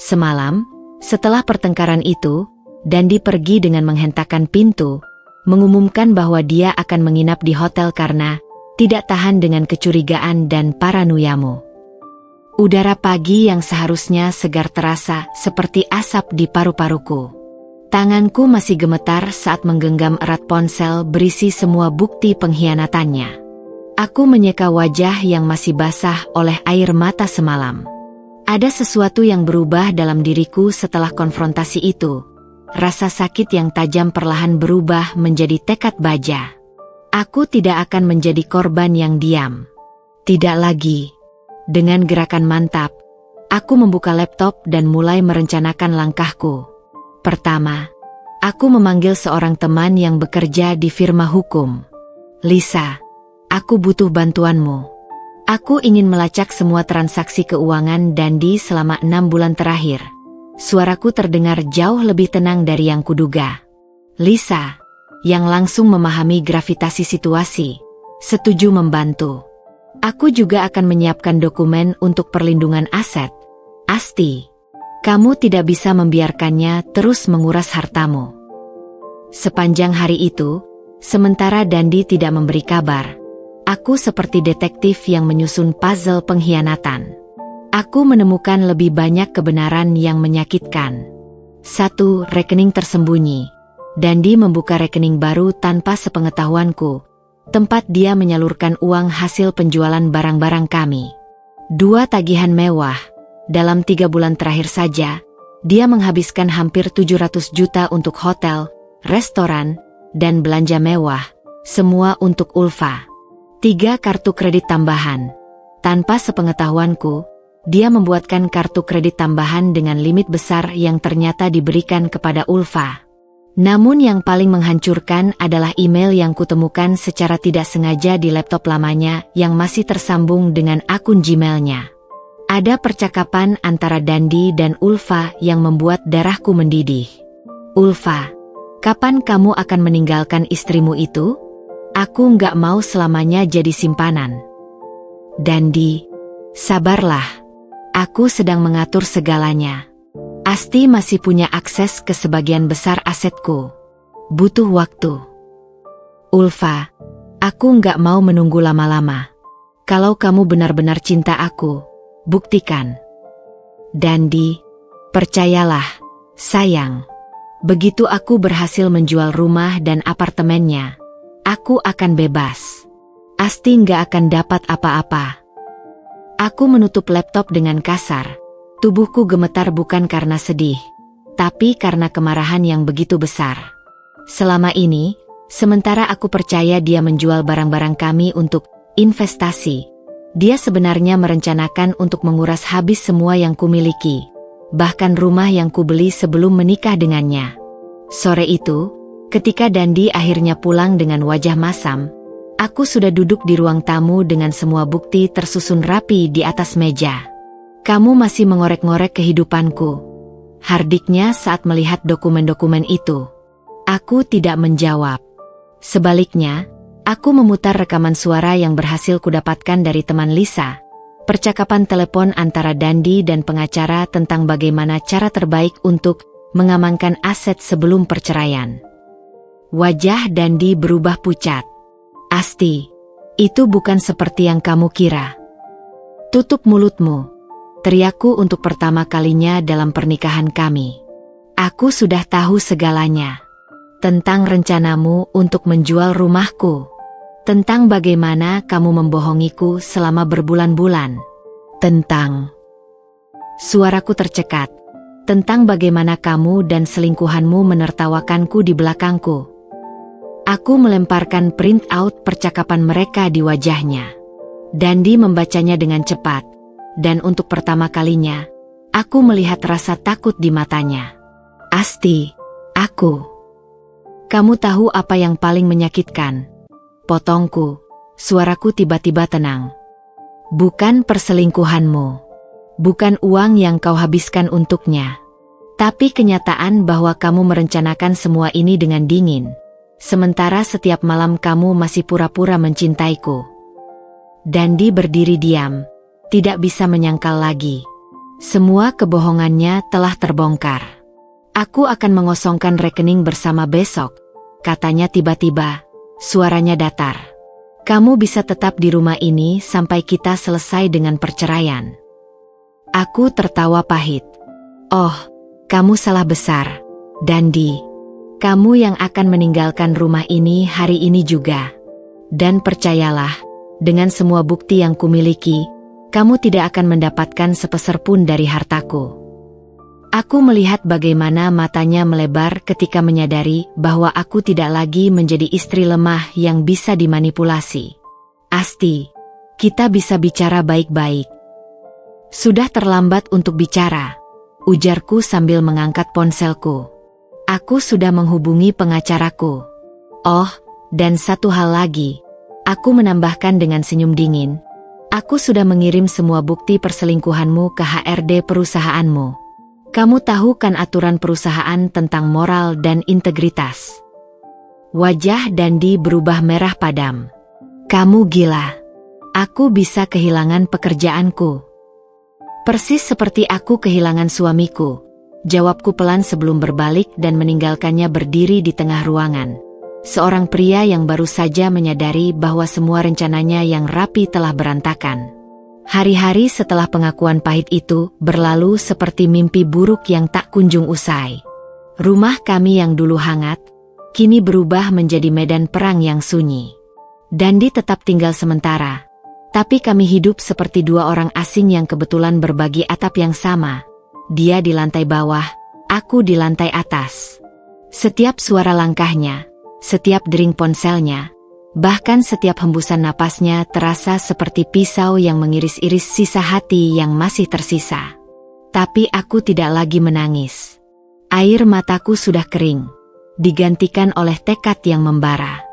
Semalam, setelah pertengkaran itu, Dandi pergi dengan menghentakkan pintu, mengumumkan bahwa dia akan menginap di hotel karena tidak tahan dengan kecurigaan dan paranoiamu. Udara pagi yang seharusnya segar terasa seperti asap di paru-paruku. Tanganku masih gemetar saat menggenggam erat ponsel berisi semua bukti pengkhianatannya. Aku menyeka wajah yang masih basah oleh air mata semalam. Ada sesuatu yang berubah dalam diriku setelah konfrontasi itu. Rasa sakit yang tajam perlahan berubah menjadi tekad baja. Aku tidak akan menjadi korban yang diam. Tidak lagi. Dengan gerakan mantap, aku membuka laptop dan mulai merencanakan langkahku. Pertama, aku memanggil seorang teman yang bekerja di firma hukum. Lisa, aku butuh bantuanmu. Aku ingin melacak semua transaksi keuangan Dandi selama 6 bulan terakhir. Suaraku terdengar jauh lebih tenang dari yang kuduga. Lisa, yang langsung memahami gravitasi situasi, setuju membantu. Aku juga akan menyiapkan dokumen untuk perlindungan aset. Asti, kamu tidak bisa membiarkannya terus menguras hartamu. Sepanjang hari itu, sementara Dandi tidak memberi kabar, aku seperti detektif yang menyusun puzzle pengkhianatan. Aku menemukan lebih banyak kebenaran yang menyakitkan. 1. Rekening tersembunyi. Dandi membuka rekening baru tanpa sepengetahuanku, tempat dia menyalurkan uang hasil penjualan barang-barang kami. 2. Tagihan mewah. Dalam 3 bulan terakhir saja, dia menghabiskan hampir 700 juta untuk hotel, restoran, dan belanja mewah, semua untuk Ulfa. 3. Kartu kredit tambahan. Tanpa sepengetahuanku, dia membuatkan kartu kredit tambahan dengan limit besar yang ternyata diberikan kepada Ulfa. Namun yang paling menghancurkan adalah email yang kutemukan secara tidak sengaja di laptop lamanya yang masih tersambung dengan akun Gmail-nya. Ada percakapan antara Dandi dan Ulfa yang membuat darahku mendidih. Ulfa, kapan kamu akan meninggalkan istrimu itu? Aku nggak mau selamanya jadi simpanan. Dandi, sabarlah. Aku sedang mengatur segalanya. Asti masih punya akses ke sebagian besar asetku. Butuh waktu. Ulfa, aku nggak mau menunggu lama-lama. Kalau kamu benar-benar cinta aku, buktikan. Dandi, percayalah, Sayang, begitu aku berhasil menjual rumah dan apartemennya, aku akan bebas. Asti nggak akan dapat apa-apa. Aku menutup laptop dengan kasar. Tubuhku gemetar bukan karena sedih, tapi karena kemarahan yang begitu besar. Selama ini, sementara aku percaya dia menjual barang-barang kami untuk investasi, dia sebenarnya merencanakan untuk menguras habis semua yang kumiliki, bahkan rumah yang kubeli sebelum menikah dengannya. Sore itu, ketika Dandi akhirnya pulang dengan wajah masam, aku sudah duduk di ruang tamu dengan semua bukti tersusun rapi di atas meja. Kamu masih mengorek-ngorek kehidupanku, hardiknya saat melihat dokumen-dokumen itu. Aku tidak menjawab. Sebaliknya, aku memutar rekaman suara yang berhasil kudapatkan dari teman Lisa. Percakapan telepon antara Dandi dan pengacara tentang bagaimana cara terbaik untuk mengamankan aset sebelum perceraian. Wajah Dandi berubah pucat. Asti, itu bukan seperti yang kamu kira. Tutup mulutmu, teriakku untuk pertama kalinya dalam pernikahan kami. Aku sudah tahu segalanya. Tentang rencanamu untuk menjual rumahku. Tentang bagaimana kamu membohongiku selama berbulan-bulan. Tentang... Suaraku tercekat. Tentang bagaimana kamu dan selingkuhanmu menertawakanku di belakangku. Aku melemparkan print out percakapan mereka di wajahnya. Dandi membacanya dengan cepat. Dan untuk pertama kalinya, aku melihat rasa takut di matanya. Asti, aku... Kamu tahu apa yang paling menyakitkan? Potongku, suaraku tiba-tiba tenang. Bukan perselingkuhanmu. Bukan uang yang kau habiskan untuknya. Tapi kenyataan bahwa kamu merencanakan semua ini dengan dingin. Sementara setiap malam kamu masih pura-pura mencintaiku. Dandi berdiri diam, tidak bisa menyangkal lagi. Semua kebohongannya telah terbongkar. Aku akan mengosongkan rekening bersama besok, katanya tiba-tiba, suaranya datar. Kamu bisa tetap di rumah ini sampai kita selesai dengan perceraian. Aku tertawa pahit. Oh, kamu salah besar, Dandi. Kamu yang akan meninggalkan rumah ini hari ini juga. Dan percayalah, dengan semua bukti yang kumiliki, kamu tidak akan mendapatkan sepeser pun dari hartaku. Aku melihat bagaimana matanya melebar ketika menyadari bahwa aku tidak lagi menjadi istri lemah yang bisa dimanipulasi. Asti, kita bisa bicara baik-baik. Sudah terlambat untuk bicara, ujarku sambil mengangkat ponselku. Aku sudah menghubungi pengacaraku. Oh, dan satu hal lagi, aku menambahkan dengan senyum dingin. Aku sudah mengirim semua bukti perselingkuhanmu ke HRD perusahaanmu. Kamu tahu kan aturan perusahaan tentang moral dan integritas? Wajah Dandi berubah merah padam. Kamu gila. Aku bisa kehilangan pekerjaanku. Persis seperti aku kehilangan suamiku. Jawabku pelan sebelum berbalik dan meninggalkannya berdiri di tengah ruangan. Seorang pria yang baru saja menyadari bahwa semua rencananya yang rapi telah berantakan. Hari-hari setelah pengakuan pahit itu berlalu seperti mimpi buruk yang tak kunjung usai. Rumah kami yang dulu hangat, kini berubah menjadi medan perang yang sunyi. Dandi tetap tinggal sementara, tapi kami hidup seperti dua orang asing yang kebetulan berbagi atap yang sama. Dia di lantai bawah, aku di lantai atas. Setiap suara langkahnya, setiap dering ponselnya, bahkan setiap hembusan napasnya terasa seperti pisau yang mengiris-iris sisa hati yang masih tersisa. Tapi aku tidak lagi menangis. Air mataku sudah kering, digantikan oleh tekad yang membara.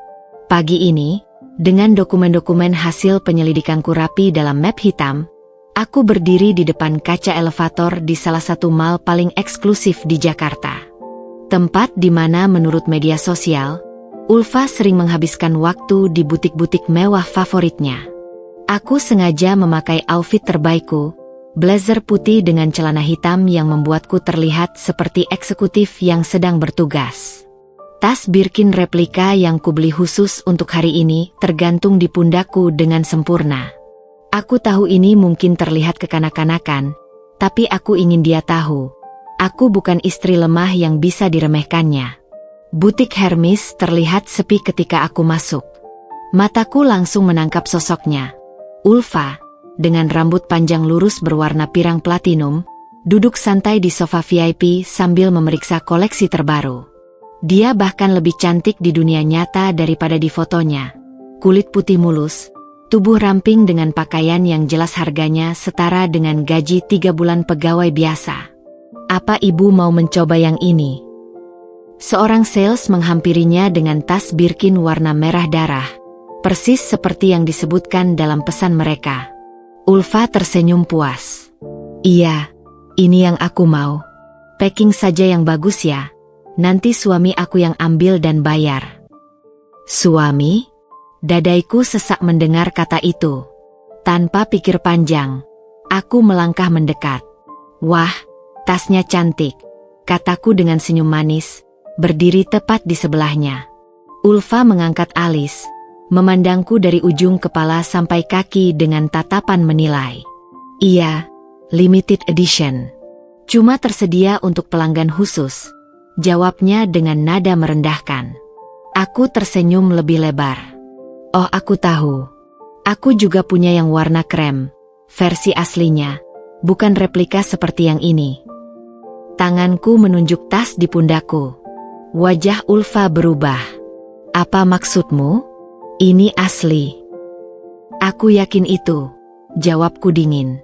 Pagi ini, dengan dokumen-dokumen hasil penyelidikanku rapi dalam map hitam, aku berdiri di depan kaca elevator di salah satu mall paling eksklusif di Jakarta. Tempat di mana menurut media sosial, Ulfa sering menghabiskan waktu di butik-butik mewah favoritnya. Aku sengaja memakai outfit terbaikku, blazer putih dengan celana hitam yang membuatku terlihat seperti eksekutif yang sedang bertugas. Tas Birkin replika yang kubeli khusus untuk hari ini tergantung di pundakku dengan sempurna. Aku tahu ini mungkin terlihat kekanak-kanakan, tapi aku ingin dia tahu, Aku bukan istri lemah yang bisa diremehkannya. Butik Hermes terlihat sepi ketika aku masuk. Mataku langsung menangkap sosoknya. Ulfa, dengan rambut panjang lurus berwarna pirang platinum, duduk santai di sofa VIP sambil memeriksa koleksi terbaru. Dia bahkan lebih cantik di dunia nyata daripada di fotonya. Kulit putih mulus, tubuh ramping dengan pakaian yang jelas harganya setara dengan gaji 3 bulan pegawai biasa. Apa ibu mau mencoba yang ini? Seorang sales menghampirinya dengan tas Birkin warna merah darah, persis seperti yang disebutkan dalam pesan mereka. Ulfa tersenyum puas. Iya, ini yang aku mau. Packing saja yang bagus ya. Nanti suami aku yang ambil dan bayar. Suami? Dadaiku sesak mendengar kata itu. Tanpa pikir panjang, aku melangkah mendekat. Wah, tasnya cantik, kataku dengan senyum manis, berdiri tepat di sebelahnya. Ulfa mengangkat alis, memandangku dari ujung kepala sampai kaki dengan tatapan menilai. Iya, limited edition. Cuma tersedia untuk pelanggan khusus, jawabnya dengan nada merendahkan. Aku tersenyum lebih lebar. Oh, aku tahu. Aku juga punya yang warna krem, versi aslinya, bukan replika seperti yang ini. Tanganku menunjuk tas di pundakku. Wajah Ulfa berubah. Apa maksudmu? Ini asli. Aku yakin itu, jawabku dingin.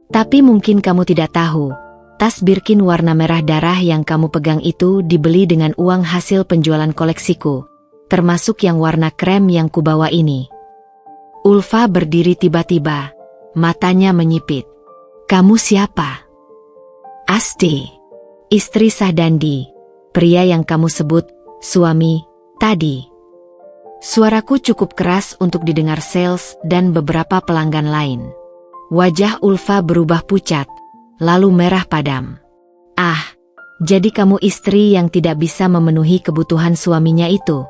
Tapi mungkin kamu tidak tahu. Tas Birkin warna merah darah yang kamu pegang itu dibeli dengan uang hasil penjualan koleksiku, termasuk yang warna krem yang kubawa ini. Ulfa berdiri tiba-tiba, matanya menyipit. Kamu siapa? Asti, istri sah Dandi, pria yang kamu sebut suami tadi. Suaraku cukup keras untuk didengar sales dan beberapa pelanggan lain. Wajah Ulfa berubah pucat, lalu merah padam. Ah, jadi kamu istri yang tidak bisa memenuhi kebutuhan suaminya itu?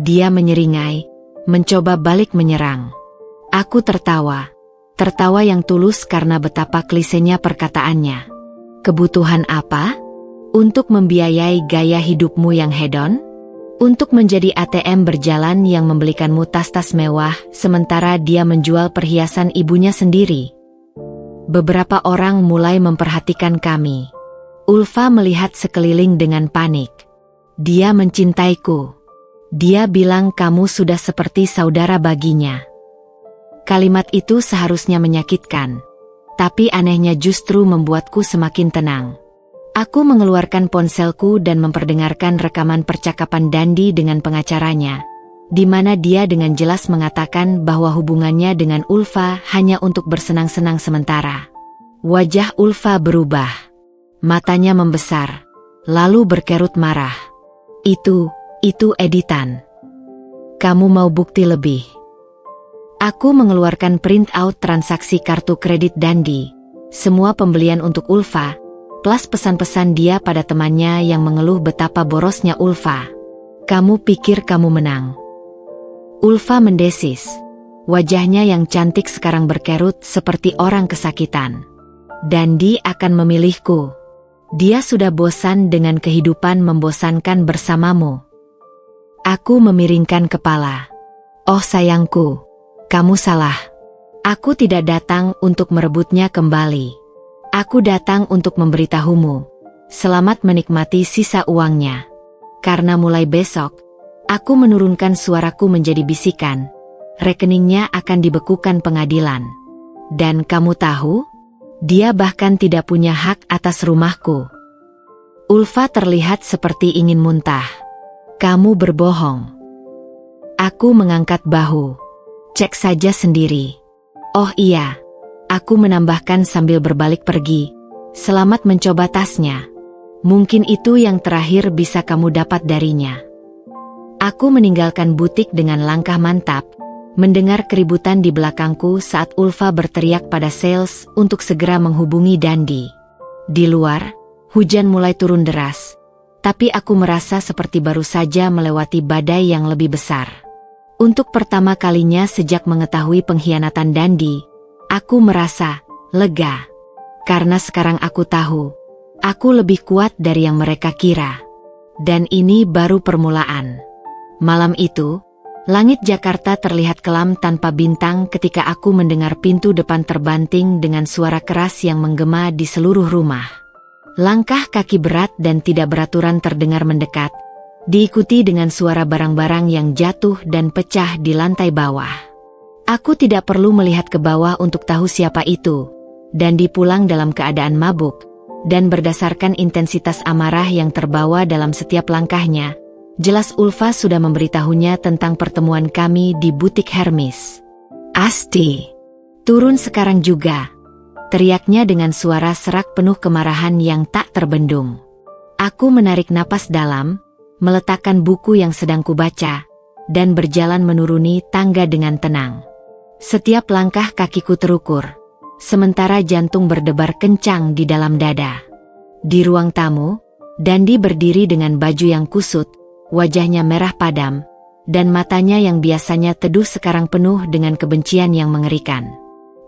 Dia menyeringai, mencoba balik menyerang. Aku tertawa. Tertawa yang tulus karena betapa klisenya perkataannya. Kebutuhan apa? Untuk membiayai gaya hidupmu yang hedon? Untuk menjadi ATM berjalan yang membelikanmu tas-tas mewah, sementara dia menjual perhiasan ibunya sendiri. Beberapa orang mulai memperhatikan kami. Ulfa melihat sekeliling dengan panik. Dia mencintaiku. Dia bilang kamu sudah seperti saudara baginya. Kalimat itu seharusnya menyakitkan. Tapi anehnya justru membuatku semakin tenang. Aku mengeluarkan ponselku dan memperdengarkan rekaman percakapan Dandi dengan pengacaranya, di mana dia dengan jelas mengatakan bahwa hubungannya dengan Ulfa hanya untuk bersenang-senang sementara. Wajah Ulfa berubah. Matanya membesar, lalu berkerut marah. Itu editan. Kamu mau bukti lebih? Aku mengeluarkan print out transaksi kartu kredit Dandi, semua pembelian untuk Ulfa, plus pesan-pesan dia pada temannya yang mengeluh betapa borosnya Ulfa. Kamu pikir kamu menang? Ulfa mendesis. Wajahnya yang cantik sekarang berkerut seperti orang kesakitan. Dandi akan memilihku. Dia sudah bosan dengan kehidupan membosankan bersamamu. Aku memiringkan kepala. Oh sayangku, kamu salah. Aku tidak datang untuk merebutnya kembali. Aku datang untuk memberitahumu, selamat menikmati sisa uangnya. Karena mulai besok, aku menurunkan suaraku menjadi bisikan. Rekeningnya akan dibekukan pengadilan. Dan kamu tahu, dia bahkan tidak punya hak atas rumahku. Ulfa terlihat seperti ingin muntah. Kamu berbohong. Aku mengangkat bahu. Cek saja sendiri. Oh iya. Aku menambahkan sambil berbalik pergi. Selamat mencoba tasnya. Mungkin itu yang terakhir bisa kamu dapat darinya. Aku meninggalkan butik dengan langkah mantap, mendengar keributan di belakangku saat Ulfa berteriak pada sales untuk segera menghubungi Dandi. Di luar, hujan mulai turun deras, tapi aku merasa seperti baru saja melewati badai yang lebih besar. Untuk pertama kalinya sejak mengetahui pengkhianatan Dandi, aku merasa lega. Karena sekarang aku tahu, Aku lebih kuat dari yang mereka kira. Dan ini baru permulaan. Malam itu, langit Jakarta terlihat kelam tanpa bintang ketika aku mendengar pintu depan terbanting dengan suara keras yang menggema di seluruh rumah. Langkah kaki berat dan tidak beraturan terdengar mendekat, diikuti dengan suara barang-barang yang jatuh dan pecah di lantai bawah. Aku tidak perlu melihat ke bawah untuk tahu siapa itu, dan dipulang dalam keadaan mabuk, dan berdasarkan intensitas amarah yang terbawa dalam setiap langkahnya, jelas Ulfa sudah memberitahunya tentang pertemuan kami di butik Hermes. "Asti, turun sekarang juga," teriaknya dengan suara serak penuh kemarahan yang tak terbendung. Aku menarik napas dalam, meletakkan buku yang sedang kubaca, dan berjalan menuruni tangga dengan tenang. Setiap langkah kakiku terukur, sementara jantung berdebar kencang di dalam dada. Di ruang tamu, Dandi berdiri dengan baju yang kusut, wajahnya merah padam, dan matanya yang biasanya teduh sekarang penuh dengan kebencian yang mengerikan.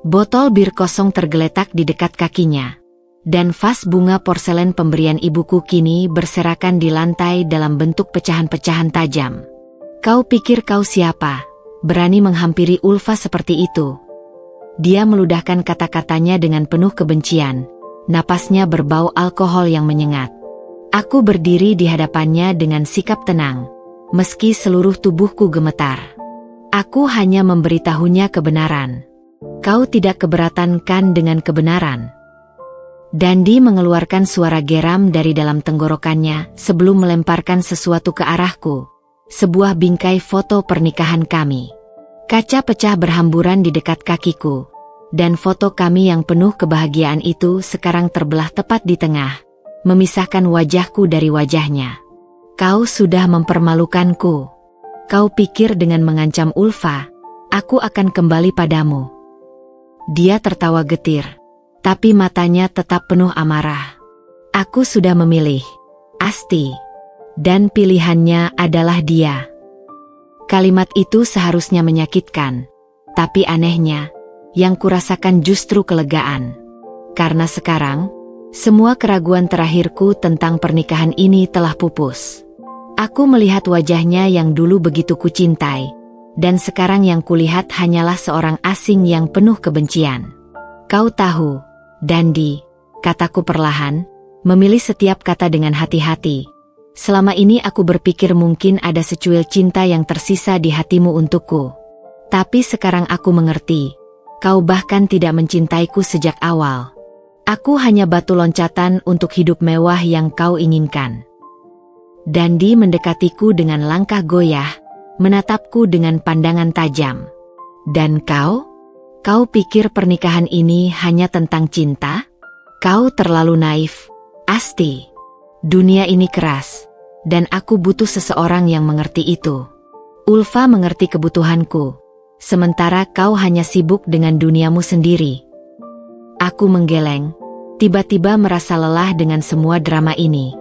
Botol bir kosong tergeletak di dekat kakinya, dan vas bunga porselen pemberian ibuku kini berserakan di lantai dalam bentuk pecahan-pecahan tajam. "Kau pikir kau siapa? Berani menghampiri Ulfa seperti itu?" Dia meludahkan kata-katanya dengan penuh kebencian, napasnya berbau alkohol yang menyengat. Aku berdiri di hadapannya dengan sikap tenang, meski seluruh tubuhku gemetar. Aku hanya memberitahunya kebenaran. "Kau tidak keberatan kan dengan kebenaran?" Dandi mengeluarkan suara geram dari dalam tenggorokannya sebelum melemparkan sesuatu ke arahku, sebuah bingkai foto pernikahan kami. Kaca pecah berhamburan di dekat kakiku, dan foto kami yang penuh kebahagiaan itu sekarang terbelah tepat di tengah, memisahkan wajahku dari wajahnya. "Kau sudah mempermalukanku. Kau pikir dengan mengancam Ulfa, aku akan kembali padamu?" Dia tertawa getir, tapi matanya tetap penuh amarah. "Aku sudah memilih, Asti, dan pilihannya adalah dia." Kalimat itu seharusnya menyakitkan, tapi anehnya, yang kurasakan justru kelegaan. Karena sekarang, semua keraguan terakhirku tentang pernikahan ini telah pupus. Aku melihat wajahnya yang dulu begitu kucintai, dan sekarang yang kulihat hanyalah seorang asing yang penuh kebencian. "Kau tahu, Dandi," kataku perlahan, memilih setiap kata dengan hati-hati. "Selama ini aku berpikir mungkin ada secuil cinta yang tersisa di hatimu untukku. Tapi sekarang aku mengerti, kau bahkan tidak mencintaiku sejak awal. Aku hanya batu loncatan untuk hidup mewah yang kau inginkan." Dandi mendekatiku dengan langkah goyah, menatapku dengan pandangan tajam. "Dan kau? Kau pikir pernikahan ini hanya tentang cinta? Kau terlalu naif, Asti. Dunia ini keras, dan aku butuh seseorang yang mengerti itu. Ulfa mengerti kebutuhanku, sementara kau hanya sibuk dengan duniamu sendiri." Aku menggeleng, tiba-tiba merasa lelah dengan semua drama ini.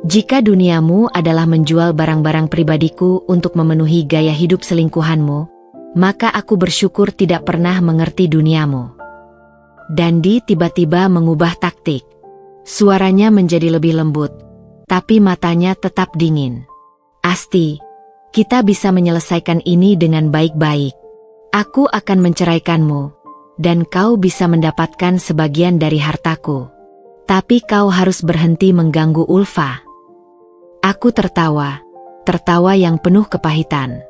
Jika duniamu adalah menjual barang-barang pribadiku untuk memenuhi gaya hidup selingkuhanmu, maka aku bersyukur tidak pernah mengerti duniamu. Dandi tiba-tiba mengubah taktik. Suaranya menjadi lebih lembut, tapi matanya tetap dingin. "Asti, kita bisa menyelesaikan ini dengan baik-baik. Aku akan menceraikanmu, dan kau bisa mendapatkan sebagian dari hartaku. Tapi kau harus berhenti mengganggu Ulfa." Aku tertawa, tertawa yang penuh kepahitan.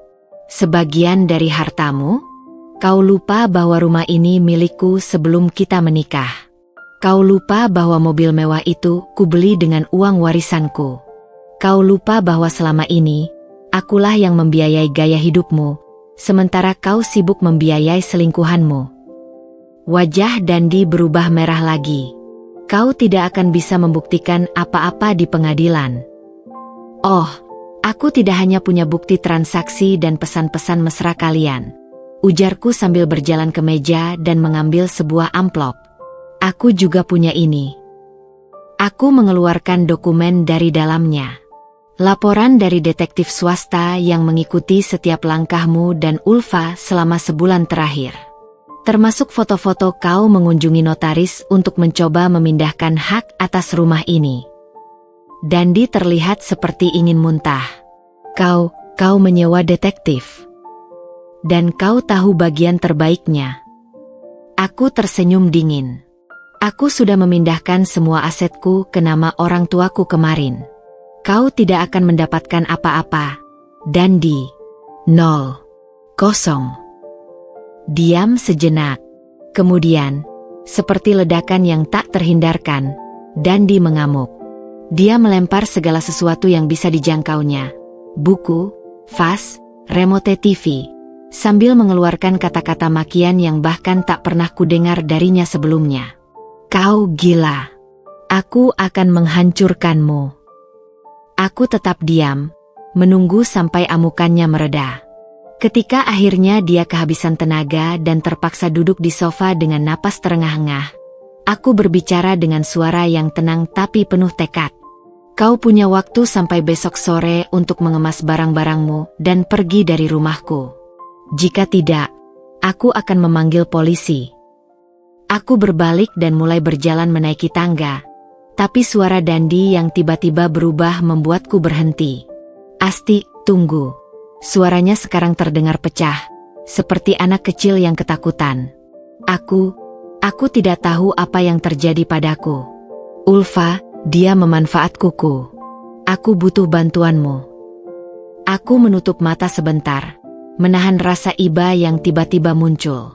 "Sebagian dari hartamu? Kau lupa bahwa rumah ini milikku sebelum kita menikah. Kau lupa bahwa mobil mewah itu kubeli dengan uang warisanku. Kau lupa bahwa selama ini, akulah yang membiayai gaya hidupmu, sementara kau sibuk membiayai selingkuhanmu." Wajah Dandi berubah merah lagi. "Kau tidak akan bisa membuktikan apa-apa di pengadilan." "Oh, aku tidak hanya punya bukti transaksi dan pesan-pesan mesra kalian," ujarku sambil berjalan ke meja dan mengambil sebuah amplop. "Aku juga punya ini." Aku mengeluarkan dokumen dari dalamnya. Laporan dari detektif swasta yang mengikuti setiap langkahmu dan Ulfa selama sebulan terakhir. Termasuk foto-foto kau mengunjungi notaris untuk mencoba memindahkan hak atas rumah ini. Dandi terlihat seperti ingin muntah. Kau menyewa detektif. Dan kau tahu bagian terbaiknya. Aku tersenyum dingin. Aku sudah memindahkan semua asetku ke nama orang tuaku kemarin. Kau tidak akan mendapatkan apa-apa, Dandi. 0. Kosong. Diam sejenak. Kemudian, seperti ledakan yang tak terhindarkan, Dandi mengamuk. Dia melempar segala sesuatu yang bisa dijangkaunya. Buku, vas, remote TV. Sambil mengeluarkan kata-kata makian yang bahkan tak pernah kudengar darinya sebelumnya. Kau gila. Aku akan menghancurkanmu. Aku tetap diam, menunggu sampai amukannya mereda. Ketika akhirnya dia kehabisan tenaga dan terpaksa duduk di sofa dengan napas terengah-engah, aku berbicara dengan suara yang tenang tapi penuh tekad. Kau punya waktu sampai besok sore untuk mengemas barang-barangmu dan pergi dari rumahku. Jika tidak, aku akan memanggil polisi. Aku berbalik dan mulai berjalan menaiki tangga, tapi suara Dandi yang tiba-tiba berubah membuatku berhenti. Asti, tunggu. Suaranya sekarang terdengar pecah, seperti anak kecil yang ketakutan. Aku tidak tahu apa yang terjadi padaku. Ulfa, dia memanfaatkuku. Aku butuh bantuanmu. Aku menutup mata sebentar, menahan rasa iba yang tiba-tiba muncul.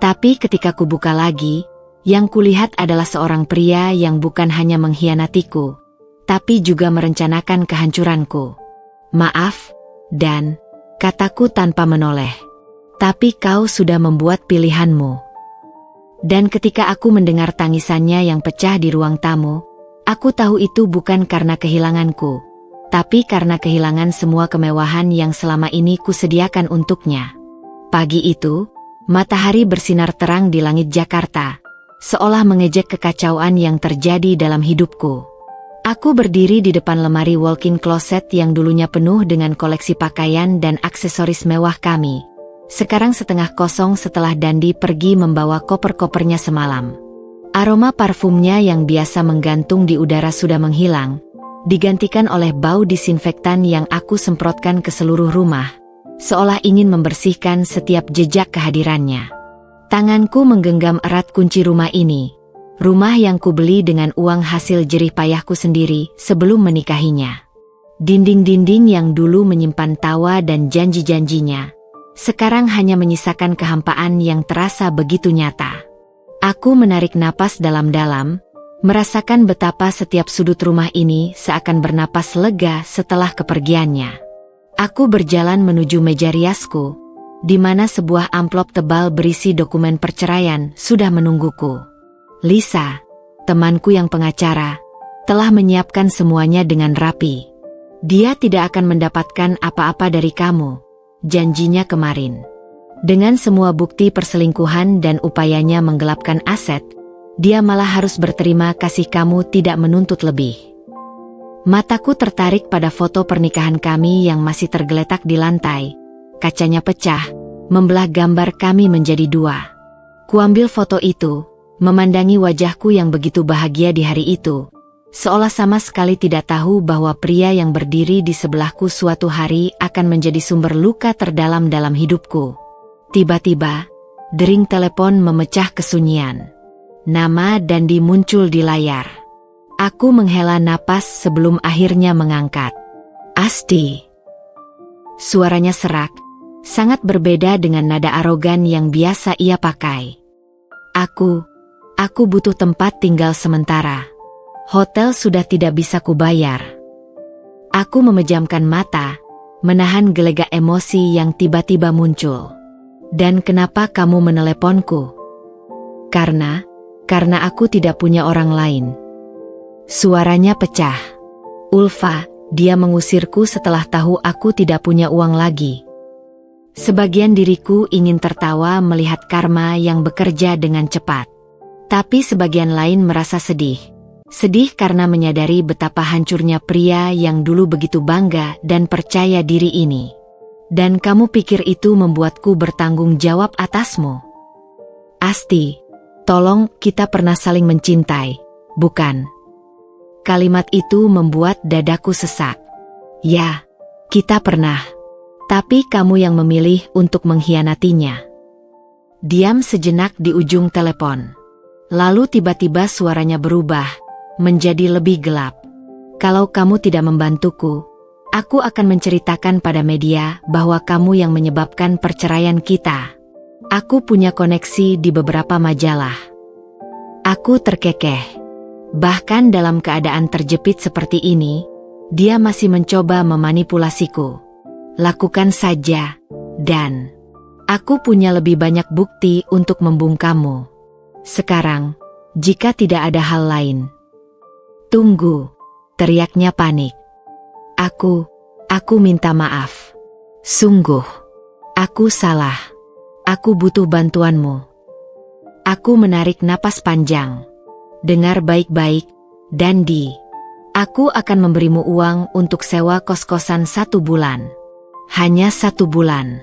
Tapi ketika ku buka lagi, yang kulihat adalah seorang pria yang bukan hanya mengkhianatiku, tapi juga merencanakan kehancuranku. Maaf, Dan, kataku tanpa menoleh. Tapi kau sudah membuat pilihanmu. Dan ketika aku mendengar tangisannya yang pecah di ruang tamu, aku tahu itu bukan karena kehilanganku, tapi karena kehilangan semua kemewahan yang selama ini kusediakan untuknya. Pagi itu, matahari bersinar terang di langit Jakarta, seolah mengejek kekacauan yang terjadi dalam hidupku. Aku berdiri di depan lemari walk-in closet yang dulunya penuh dengan koleksi pakaian dan aksesoris mewah kami. Sekarang setengah kosong setelah Dandi pergi membawa koper-kopernya semalam. Aroma parfumnya yang biasa menggantung di udara sudah menghilang, digantikan oleh bau disinfektan yang aku semprotkan ke seluruh rumah, seolah ingin membersihkan setiap jejak kehadirannya. Tanganku menggenggam erat kunci rumah ini, rumah yang kubeli dengan uang hasil jerih payahku sendiri sebelum menikahinya. Dinding-dinding yang dulu menyimpan tawa dan janji-janjinya, sekarang hanya menyisakan kehampaan yang terasa begitu nyata. Aku menarik napas dalam-dalam, merasakan betapa setiap sudut rumah ini seakan bernapas lega setelah kepergiannya. Aku berjalan menuju meja riasku, di mana sebuah amplop tebal berisi dokumen perceraian sudah menungguku. Lisa, temanku yang pengacara, telah menyiapkan semuanya dengan rapi. Dia tidak akan mendapatkan apa-apa dari kamu, janjinya kemarin. Dengan semua bukti perselingkuhan dan upayanya menggelapkan aset, dia malah harus berterima kasih kamu tidak menuntut lebih. Mataku tertarik pada foto pernikahan kami yang masih tergeletak di lantai. Kacanya pecah, membelah gambar kami menjadi dua. Kuambil foto itu, memandangi wajahku yang begitu bahagia di hari itu, seolah sama sekali tidak tahu bahwa pria yang berdiri di sebelahku suatu hari akan menjadi sumber luka terdalam dalam hidupku. Tiba-tiba, dering telepon memecah kesunyian. Nama Dandi muncul di layar. Aku menghela napas sebelum akhirnya mengangkat. Asti. Suaranya serak, sangat berbeda dengan nada arogan yang biasa ia pakai. Aku butuh tempat tinggal sementara. Hotel sudah tidak bisa kubayar. Aku memejamkan mata, menahan gelegak emosi yang tiba-tiba muncul. Dan kenapa kamu meneleponku? Karena aku tidak punya orang lain. Suaranya pecah. Ulfa, dia mengusirku setelah tahu aku tidak punya uang lagi. Sebagian diriku ingin tertawa melihat karma yang bekerja dengan cepat. Tapi sebagian lain merasa sedih. Sedih karena menyadari betapa hancurnya pria yang dulu begitu bangga dan percaya diri ini. Dan kamu pikir itu membuatku bertanggung jawab atasmu? Asti, tolong, kita pernah saling mencintai, bukan? Kalimat itu membuat dadaku sesak. Ya, kita pernah. Tapi kamu yang memilih untuk mengkhianatinya. Diam sejenak di ujung telepon. Lalu tiba-tiba suaranya berubah, menjadi lebih gelap. Kalau kamu tidak membantuku, aku akan menceritakan pada media bahwa kamu yang menyebabkan perceraian kita. Aku punya koneksi di beberapa majalah. Aku terkekeh. Bahkan dalam keadaan terjepit seperti ini, dia masih mencoba memanipulasiku. Lakukan saja, dan aku punya lebih banyak bukti untuk membungkammu. Sekarang, jika tidak ada hal lain. Tunggu, teriaknya panik. Aku minta maaf. Sungguh, aku salah. Aku butuh bantuanmu. Aku menarik napas panjang. Dengar baik-baik, Dandi. Aku akan memberimu uang untuk sewa kos-kosan 1 bulan. Hanya 1 bulan.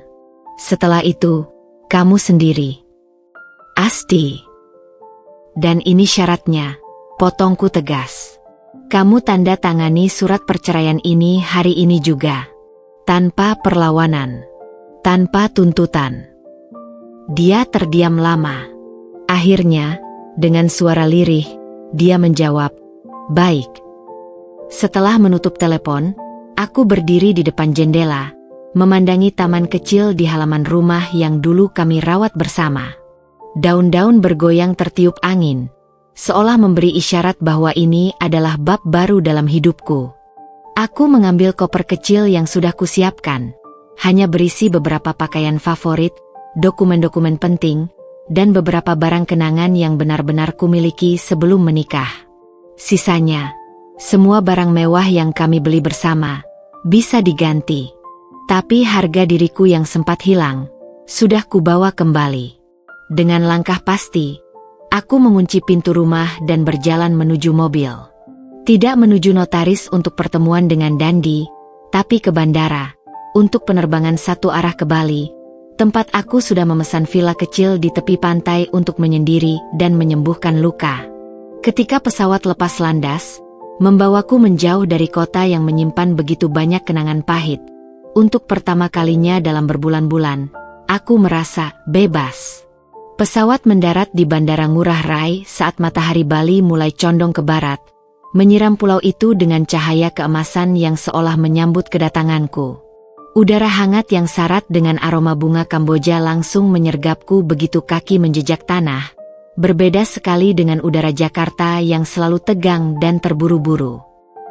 Setelah itu, kamu sendiri. Asti. Dan ini syaratnya, potongku tegas. Kamu tanda tangani surat perceraian ini hari ini juga. Tanpa perlawanan. Tanpa tuntutan. Dia terdiam lama. Akhirnya, dengan suara lirih, dia menjawab, "Baik." Setelah menutup telepon, aku berdiri di depan jendela, memandangi taman kecil di halaman rumah yang dulu kami rawat bersama. Daun-daun bergoyang tertiup angin, seolah memberi isyarat bahwa ini adalah bab baru dalam hidupku. Aku mengambil koper kecil yang sudah kusiapkan, hanya berisi beberapa pakaian favorit, dokumen-dokumen penting, dan beberapa barang kenangan yang benar-benar kumiliki sebelum menikah. Sisanya, semua barang mewah yang kami beli bersama, bisa diganti. Tapi harga diriku yang sempat hilang, sudah kubawa kembali. Dengan langkah pasti, aku mengunci pintu rumah dan berjalan menuju mobil. Tidak menuju notaris untuk pertemuan dengan Dandi, tapi ke bandara, untuk penerbangan satu arah ke Bali, tempat aku sudah memesan villa kecil di tepi pantai untuk menyendiri dan menyembuhkan luka. Ketika pesawat lepas landas, membawaku menjauh dari kota yang menyimpan begitu banyak kenangan pahit. Untuk pertama kalinya dalam berbulan-bulan, aku merasa bebas. Pesawat mendarat di Bandara Ngurah Rai saat matahari Bali mulai condong ke barat, menyiram pulau itu dengan cahaya keemasan yang seolah menyambut kedatanganku. Udara hangat yang syarat dengan aroma bunga Kamboja langsung menyergapku begitu kaki menjejak tanah, berbeda sekali dengan udara Jakarta yang selalu tegang dan terburu-buru.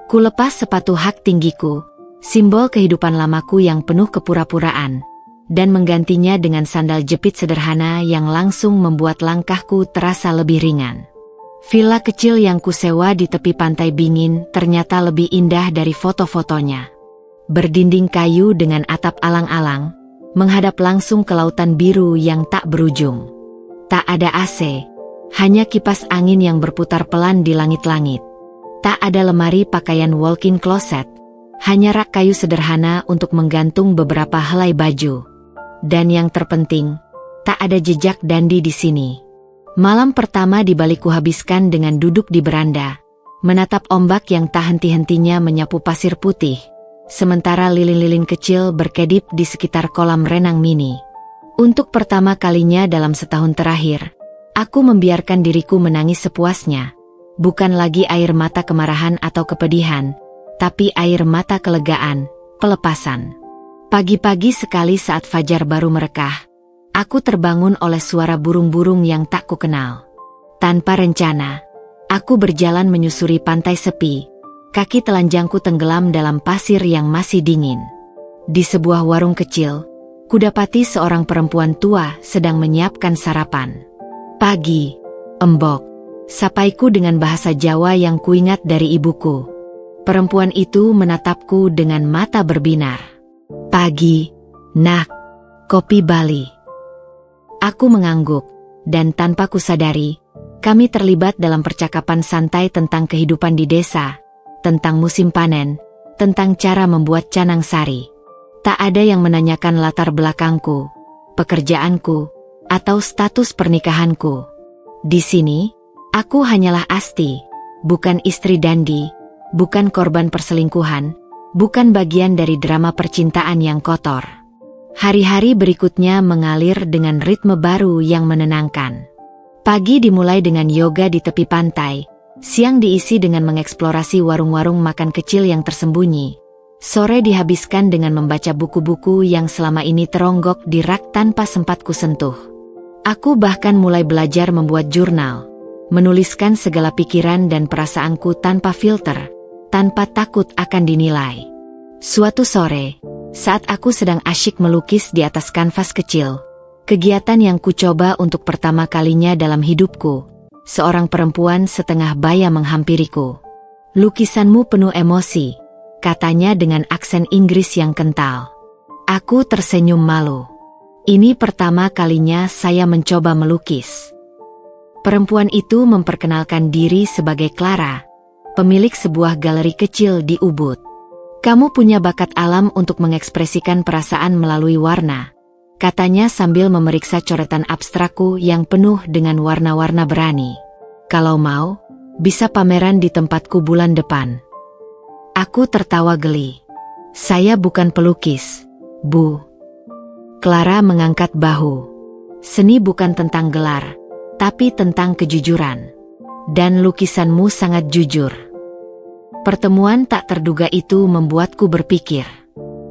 Kulepas sepatu hak tinggiku, simbol kehidupan lamaku yang penuh kepura-puraan, dan menggantinya dengan sandal jepit sederhana yang langsung membuat langkahku terasa lebih ringan. Villa kecil yang kusewa di tepi pantai Bingin ternyata lebih indah dari foto-fotonya. Berdinding kayu dengan atap alang-alang, menghadap langsung ke lautan biru yang tak berujung. Tak ada AC, hanya kipas angin yang berputar pelan di langit-langit. Tak ada lemari pakaian walk-in closet, hanya rak kayu sederhana untuk menggantung beberapa helai baju. Dan yang terpenting, tak ada jejak Dandi di sini. Malam pertama di Bali kuhabiskan dengan duduk di beranda, menatap ombak yang tak henti-hentinya menyapu pasir putih, sementara lilin-lilin kecil berkedip di sekitar kolam renang mini. Untuk pertama kalinya dalam setahun terakhir, aku membiarkan diriku menangis sepuasnya, bukan lagi air mata kemarahan atau kepedihan, tapi air mata kelegaan, pelepasan. Pagi-pagi sekali saat fajar baru merekah, aku terbangun oleh suara burung-burung yang tak kukenal. Tanpa rencana, aku berjalan menyusuri pantai sepi, kaki telanjangku tenggelam dalam pasir yang masih dingin. Di sebuah warung kecil, kudapati seorang perempuan tua sedang menyiapkan sarapan. "Pagi, Embok," sapaiku dengan bahasa Jawa yang kuingat dari ibuku. Perempuan itu menatapku dengan mata berbinar. "Pagi, Nak. Kopi Bali." Aku mengangguk, dan tanpa kusadari, kami terlibat dalam percakapan santai tentang kehidupan di desa, tentang musim panen, tentang cara membuat canang sari. Tak ada yang menanyakan latar belakangku, pekerjaanku, atau status pernikahanku. Di sini, aku hanyalah Asti, bukan istri Dandi, bukan korban perselingkuhan, bukan bagian dari drama percintaan yang kotor. Hari-hari berikutnya mengalir dengan ritme baru yang menenangkan. Pagi dimulai dengan yoga di tepi pantai, siang diisi dengan mengeksplorasi warung-warung makan kecil yang tersembunyi. Sore dihabiskan dengan membaca buku-buku yang selama ini teronggok di rak tanpa sempat kusentuh. Aku bahkan mulai belajar membuat jurnal, menuliskan segala pikiran dan perasaanku tanpa filter, tanpa takut akan dinilai. Suatu sore, saat aku sedang asyik melukis di atas kanvas kecil, kegiatan yang kucoba untuk pertama kalinya dalam hidupku, seorang perempuan setengah baya menghampiriku. "Lukisanmu penuh emosi," katanya dengan aksen Inggris yang kental. Aku tersenyum malu. Ini pertama kalinya saya mencoba melukis. Perempuan itu memperkenalkan diri sebagai Clara, pemilik sebuah galeri kecil di Ubud. "Kamu punya bakat alam untuk mengekspresikan perasaan melalui warna," katanya sambil memeriksa coretan abstrakku yang penuh dengan warna-warna berani. "Kalau mau, bisa pameran di tempatku bulan depan." Aku tertawa geli. "Saya bukan pelukis, Bu." Clara mengangkat bahu. "Seni bukan tentang gelar, tapi tentang kejujuran. Dan lukisanmu sangat jujur." Pertemuan tak terduga itu membuatku berpikir.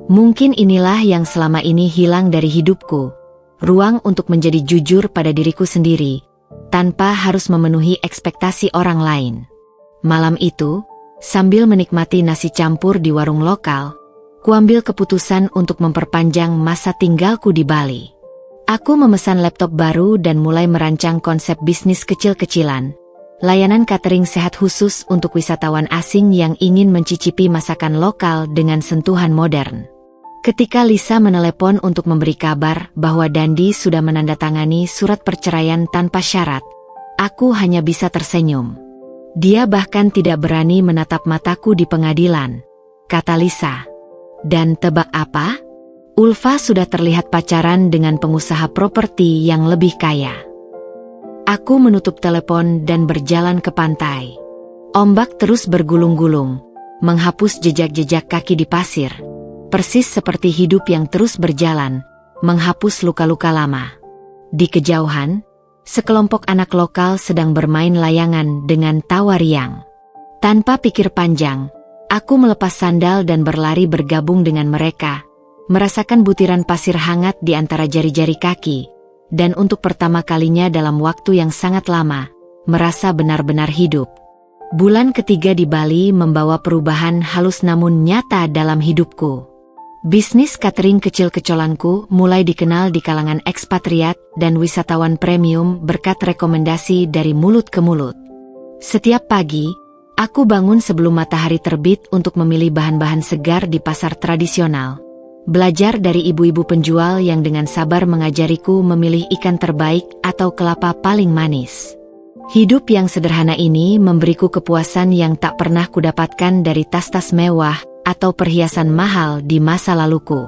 Mungkin inilah yang selama ini hilang dari hidupku, ruang untuk menjadi jujur pada diriku sendiri, tanpa harus memenuhi ekspektasi orang lain. Malam itu, sambil menikmati nasi campur di warung lokal, kuambil keputusan untuk memperpanjang masa tinggalku di Bali. Aku memesan laptop baru dan mulai merancang konsep bisnis kecil-kecilan, layanan catering sehat khusus untuk wisatawan asing yang ingin mencicipi masakan lokal dengan sentuhan modern. Ketika Lisa menelepon untuk memberi kabar bahwa Dandi sudah menandatangani surat perceraian tanpa syarat, aku hanya bisa tersenyum. "Dia bahkan tidak berani menatap mataku di pengadilan," kata Lisa. Dan tebak apa? Ulfa sudah terlihat pacaran dengan pengusaha properti yang lebih kaya. Aku menutup telepon dan berjalan ke pantai. Ombak terus bergulung-gulung, menghapus jejak-jejak kaki di pasir, persis seperti hidup yang terus berjalan, menghapus luka-luka lama. Di kejauhan, sekelompok anak lokal sedang bermain layangan dengan tawa riang. Tanpa pikir panjang, aku melepas sandal dan berlari bergabung dengan mereka, merasakan butiran pasir hangat di antara jari-jari kaki, dan untuk pertama kalinya dalam waktu yang sangat lama, merasa benar-benar hidup. Bulan ketiga di Bali membawa perubahan halus namun nyata dalam hidupku. Bisnis catering kecil-kecilanku mulai dikenal di kalangan ekspatriat dan wisatawan premium berkat rekomendasi dari mulut ke mulut. Setiap pagi, aku bangun sebelum matahari terbit untuk memilih bahan-bahan segar di pasar tradisional. Belajar dari ibu-ibu penjual yang dengan sabar mengajariku memilih ikan terbaik atau kelapa paling manis. Hidup yang sederhana ini memberiku kepuasan yang tak pernah kudapatkan dari tas-tas mewah atau perhiasan mahal di masa laluku.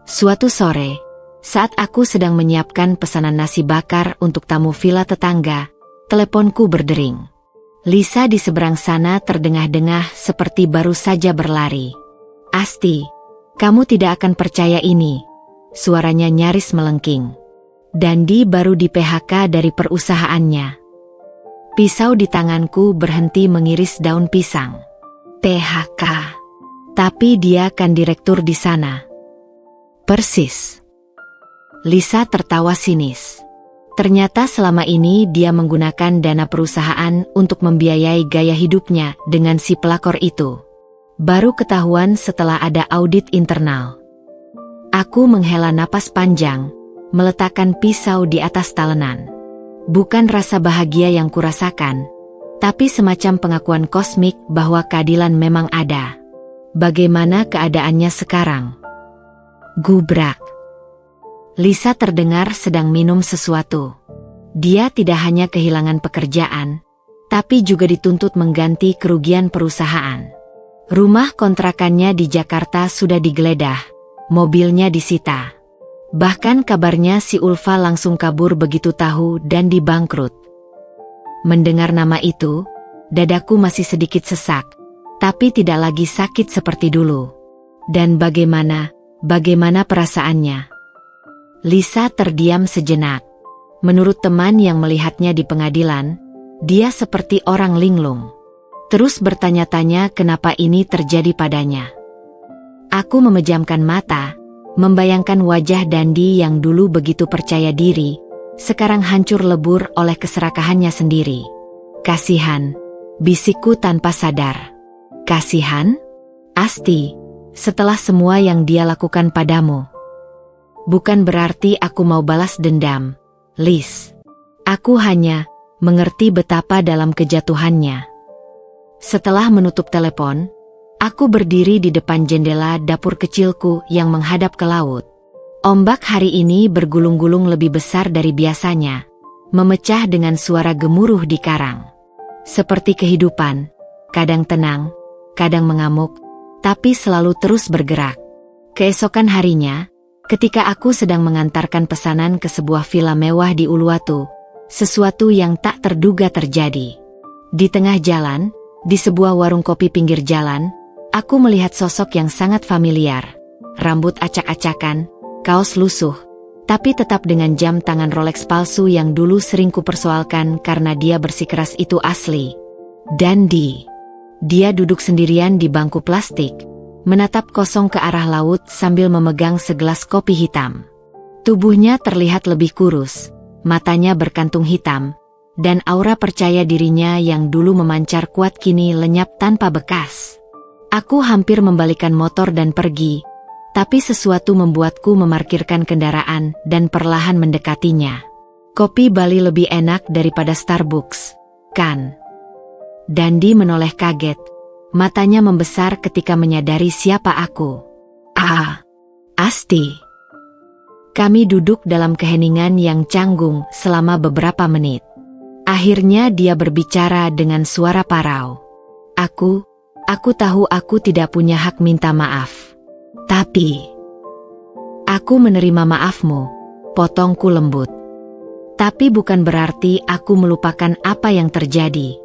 Suatu sore, saat aku sedang menyiapkan pesanan nasi bakar untuk tamu villa tetangga, teleponku berdering. Lisa di seberang sana terdengar-dengar seperti baru saja berlari. "Asti, kamu tidak akan percaya ini," suaranya nyaris melengking. "Dandi baru di PHK dari perusahaannya." Pisau di tanganku berhenti mengiris daun pisang. "PHK? Tapi dia kan direktur di sana." "Persis." Lisa tertawa sinis. Ternyata selama ini dia menggunakan dana perusahaan untuk membiayai gaya hidupnya dengan si pelakor itu. Baru ketahuan setelah ada audit internal. Aku menghela napas panjang, meletakkan pisau di atas talenan. Bukan rasa bahagia yang kurasakan, tapi semacam pengakuan kosmik bahwa keadilan memang ada. Bagaimana keadaannya sekarang? Gubrak. Lisa terdengar sedang minum sesuatu. Dia tidak hanya kehilangan pekerjaan, tapi juga dituntut mengganti kerugian perusahaan. Rumah kontrakannya di Jakarta sudah digeledah, mobilnya disita. Bahkan kabarnya si Ulfa langsung kabur begitu tahu Dandi bangkrut. Mendengar nama itu, dadaku masih sedikit sesak, tapi tidak lagi sakit seperti dulu. Dan bagaimana perasaannya? Lisa terdiam sejenak. Menurut teman yang melihatnya di pengadilan, dia seperti orang linglung. Terus bertanya-tanya kenapa ini terjadi padanya. Aku memejamkan mata, membayangkan wajah Dandi yang dulu begitu percaya diri, sekarang hancur lebur oleh keserakahannya sendiri. Kasihan, bisikku tanpa sadar. Kasihan? Asti, setelah semua yang dia lakukan padamu. Bukan berarti aku mau balas dendam, Liz. Aku hanya mengerti betapa dalam kejatuhannya. Setelah menutup telepon, aku berdiri di depan jendela dapur kecilku yang menghadap ke laut. Ombak hari ini bergulung-gulung lebih besar dari biasanya, memecah dengan suara gemuruh di karang. Seperti kehidupan, kadang tenang, kadang mengamuk, tapi selalu terus bergerak. Keesokan harinya, ketika aku sedang mengantarkan pesanan ke sebuah villa mewah di Uluwatu, sesuatu yang tak terduga terjadi. Di tengah jalan, di sebuah warung kopi pinggir jalan, aku melihat sosok yang sangat familiar. Rambut acak-acakan, kaos lusuh, tapi tetap dengan jam tangan Rolex palsu yang dulu sering kupersoalkan karena dia bersikeras itu asli. Dandi. Dia duduk sendirian di bangku plastik, menatap kosong ke arah laut sambil memegang segelas kopi hitam. Tubuhnya terlihat lebih kurus, matanya berkantung hitam, dan aura percaya dirinya yang dulu memancar kuat kini lenyap tanpa bekas. Aku hampir membalikan motor dan pergi, tapi sesuatu membuatku memarkirkan kendaraan dan perlahan mendekatinya. Kopi Bali lebih enak daripada Starbucks, kan? Dandi menoleh kaget, matanya membesar ketika menyadari siapa aku. Asti. Kami duduk dalam keheningan yang canggung selama beberapa menit. Akhirnya dia berbicara dengan suara parau. Aku tahu aku tidak punya hak minta maaf. Tapi aku menerima maafmu, potongku lembut. Tapi bukan berarti aku melupakan apa yang terjadi.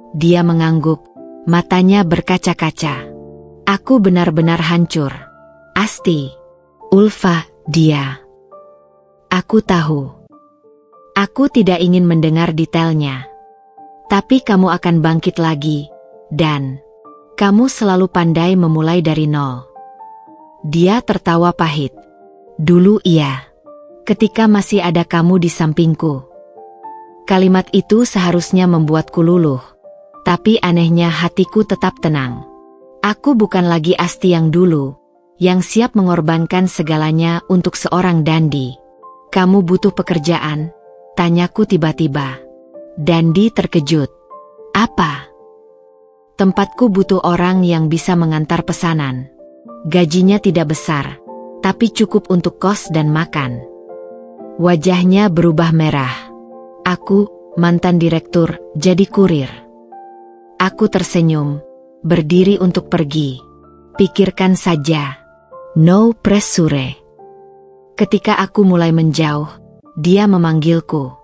Dia mengangguk, matanya berkaca-kaca. Aku benar-benar hancur. Asti, Ulfa, dia. Aku tahu. Aku tidak ingin mendengar detailnya. Tapi kamu akan bangkit lagi, dan kamu selalu pandai memulai dari nol. Dia tertawa pahit. Dulu iya. Ketika masih ada kamu di sampingku. Kalimat itu seharusnya membuatku luluh. Tapi anehnya hatiku tetap tenang. Aku bukan lagi Asti yang dulu, yang siap mengorbankan segalanya untuk seorang Dandi. Kamu butuh pekerjaan? Tanyaku tiba-tiba. Dandi terkejut. Apa? Tempatku butuh orang yang bisa mengantar pesanan. Gajinya tidak besar, tapi cukup untuk kos dan makan. Wajahnya berubah merah. Aku, mantan direktur, jadi kurir. Aku tersenyum, berdiri untuk pergi. Pikirkan saja. No pressure. Ketika aku mulai menjauh, dia memanggilku.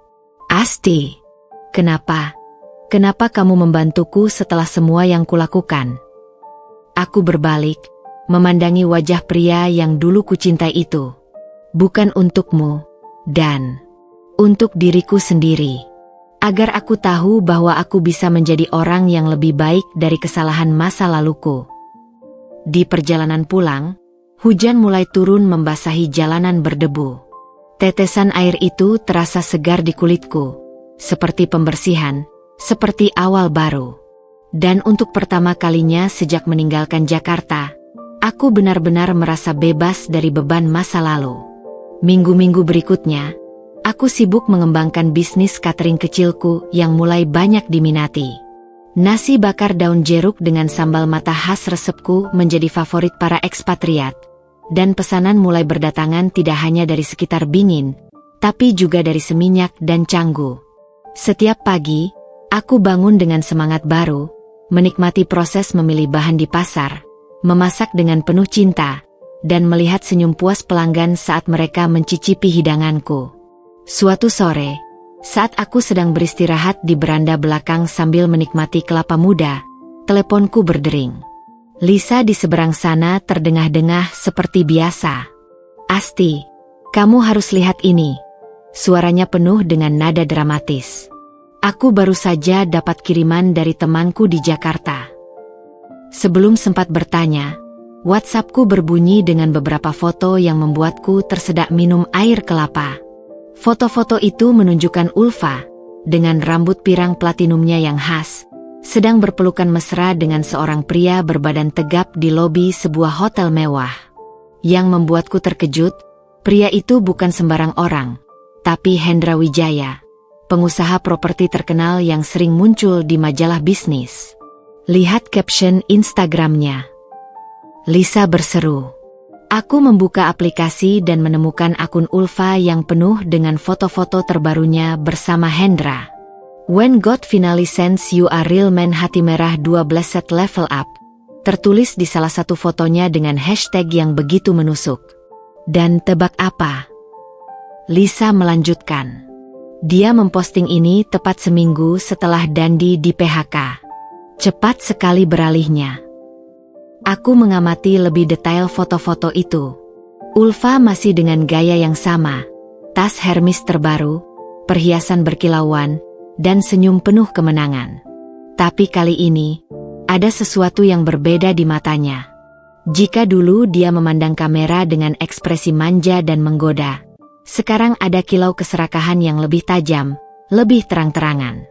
Asti, kenapa? Kenapa kamu membantuku setelah semua yang kulakukan? Aku berbalik, memandangi wajah pria yang dulu kucintai itu. Bukan untukmu, dan untuk diriku sendiri. Agar aku tahu bahwa aku bisa menjadi orang yang lebih baik dari kesalahan masa laluku. Di perjalanan pulang, hujan mulai turun membasahi jalanan berdebu. Tetesan air itu terasa segar di kulitku, seperti pembersihan, seperti awal baru. Dan untuk pertama kalinya sejak meninggalkan Jakarta, aku benar-benar merasa bebas dari beban masa lalu. Minggu-minggu berikutnya, aku sibuk mengembangkan bisnis catering kecilku yang mulai banyak diminati. Nasi bakar daun jeruk dengan sambal mata khas resepku menjadi favorit para ekspatriat. Dan pesanan mulai berdatangan tidak hanya dari sekitar Bingin, tapi juga dari Seminyak dan Canggu. Setiap pagi, aku bangun dengan semangat baru, menikmati proses memilih bahan di pasar, memasak dengan penuh cinta, dan melihat senyum puas pelanggan saat mereka mencicipi hidanganku. Suatu sore, saat aku sedang beristirahat di beranda belakang sambil menikmati kelapa muda, teleponku berdering. Lisa di seberang sana terdengah-dengah seperti biasa. "Asti, kamu harus lihat ini." Suaranya penuh dengan nada dramatis. "Aku baru saja dapat kiriman dari temanku di Jakarta." Sebelum sempat bertanya, WhatsAppku berbunyi dengan beberapa foto yang membuatku tersedak minum air kelapa. Foto-foto itu menunjukkan Ulfa, dengan rambut pirang platinumnya yang khas, sedang berpelukan mesra dengan seorang pria berbadan tegap di lobi sebuah hotel mewah. Yang membuatku terkejut, pria itu bukan sembarang orang, tapi Hendra Wijaya, pengusaha properti terkenal yang sering muncul di majalah bisnis. Lihat caption Instagramnya. Lisa berseru. Aku membuka aplikasi dan menemukan akun Ulfa yang penuh dengan foto-foto terbarunya bersama Hendra. "When God finally sends you a real man, hati merah 12 set level up," tertulis di salah satu fotonya dengan hashtag yang begitu menusuk. Dan tebak apa? Lisa melanjutkan. Dia memposting ini tepat seminggu setelah Dandi di PHK. Cepat sekali beralihnya. Aku mengamati lebih detail foto-foto itu. Ulfa masih dengan gaya yang sama, tas Hermes terbaru, perhiasan berkilauan, dan senyum penuh kemenangan. Tapi kali ini, ada sesuatu yang berbeda di matanya. Jika dulu dia memandang kamera dengan ekspresi manja dan menggoda, sekarang ada kilau keserakahan yang lebih tajam, lebih terang-terangan.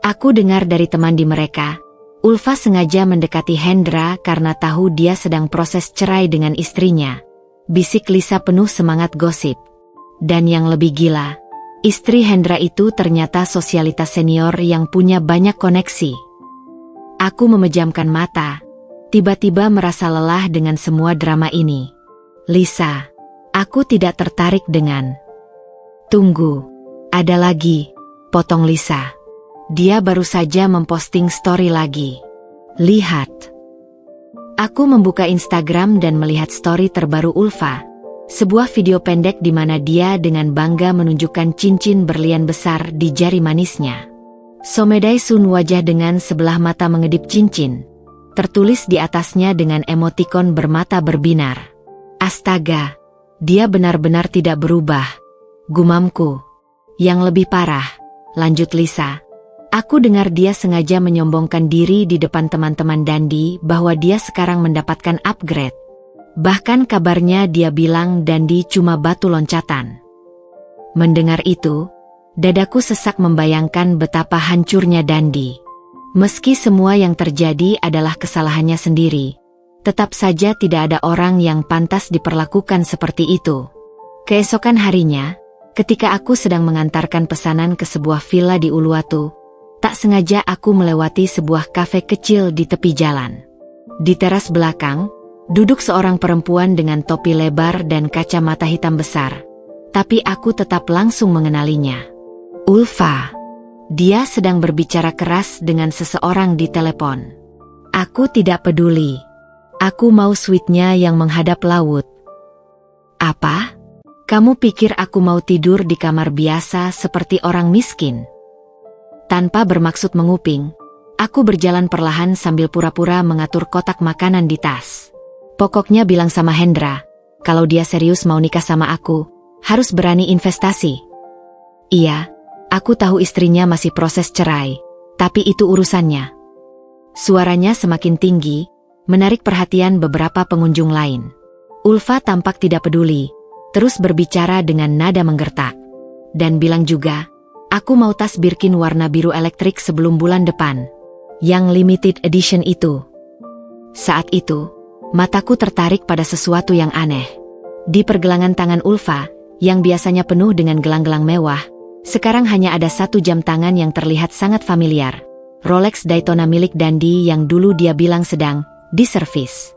Aku dengar dari teman di mereka, Ulfa sengaja mendekati Hendra karena tahu dia sedang proses cerai dengan istrinya. Bisik Lisa penuh semangat gosip. Dan yang lebih gila, istri Hendra itu ternyata sosialitas senior yang punya banyak koneksi. Aku memejamkan mata, tiba-tiba merasa lelah dengan semua drama ini. "Lisa, aku tidak tertarik dengan..." "Tunggu, ada lagi," potong Lisa. Dia baru saja memposting story lagi. Lihat. Aku membuka Instagram dan melihat story terbaru Ulfa. Sebuah video pendek di mana dia dengan bangga menunjukkan cincin berlian besar di jari manisnya. Somedai Sun, wajah dengan sebelah mata mengedip cincin. Tertulis di atasnya dengan emotikon bermata berbinar. Astaga, dia benar-benar tidak berubah. Gumamku. Yang lebih parah, lanjut Lisa. Aku dengar dia sengaja menyombongkan diri di depan teman-teman Dandi bahwa dia sekarang mendapatkan upgrade. Bahkan kabarnya dia bilang Dandi cuma batu loncatan. Mendengar itu, dadaku sesak membayangkan betapa hancurnya Dandi. Meski semua yang terjadi adalah kesalahannya sendiri, tetap saja tidak ada orang yang pantas diperlakukan seperti itu. Keesokan harinya, ketika aku sedang mengantarkan pesanan ke sebuah villa di Uluwatu, tak sengaja aku melewati sebuah kafe kecil di tepi jalan. Di teras belakang, duduk seorang perempuan dengan topi lebar dan kacamata hitam besar. Tapi aku tetap langsung mengenalinya. Ulfa. Dia sedang berbicara keras dengan seseorang di telepon. Aku tidak peduli. Aku mau suite-nya yang menghadap laut. Apa? Kamu pikir aku mau tidur di kamar biasa seperti orang miskin? Tanpa bermaksud menguping, aku berjalan perlahan sambil pura-pura mengatur kotak makanan di tas. Pokoknya bilang sama Hendra, kalau dia serius mau nikah sama aku, harus berani investasi. Iya, aku tahu istrinya masih proses cerai, tapi itu urusannya. Suaranya semakin tinggi, menarik perhatian beberapa pengunjung lain. Ulfa tampak tidak peduli, terus berbicara dengan nada menggertak. Dan bilang juga, aku mau tas Birkin warna biru elektrik sebelum bulan depan. Yang limited edition itu. Saat itu, mataku tertarik pada sesuatu yang aneh. Di pergelangan tangan Ulfa, yang biasanya penuh dengan gelang-gelang mewah, sekarang hanya ada satu jam tangan yang terlihat sangat familiar. Rolex Daytona milik Dandi yang dulu dia bilang sedang diservis.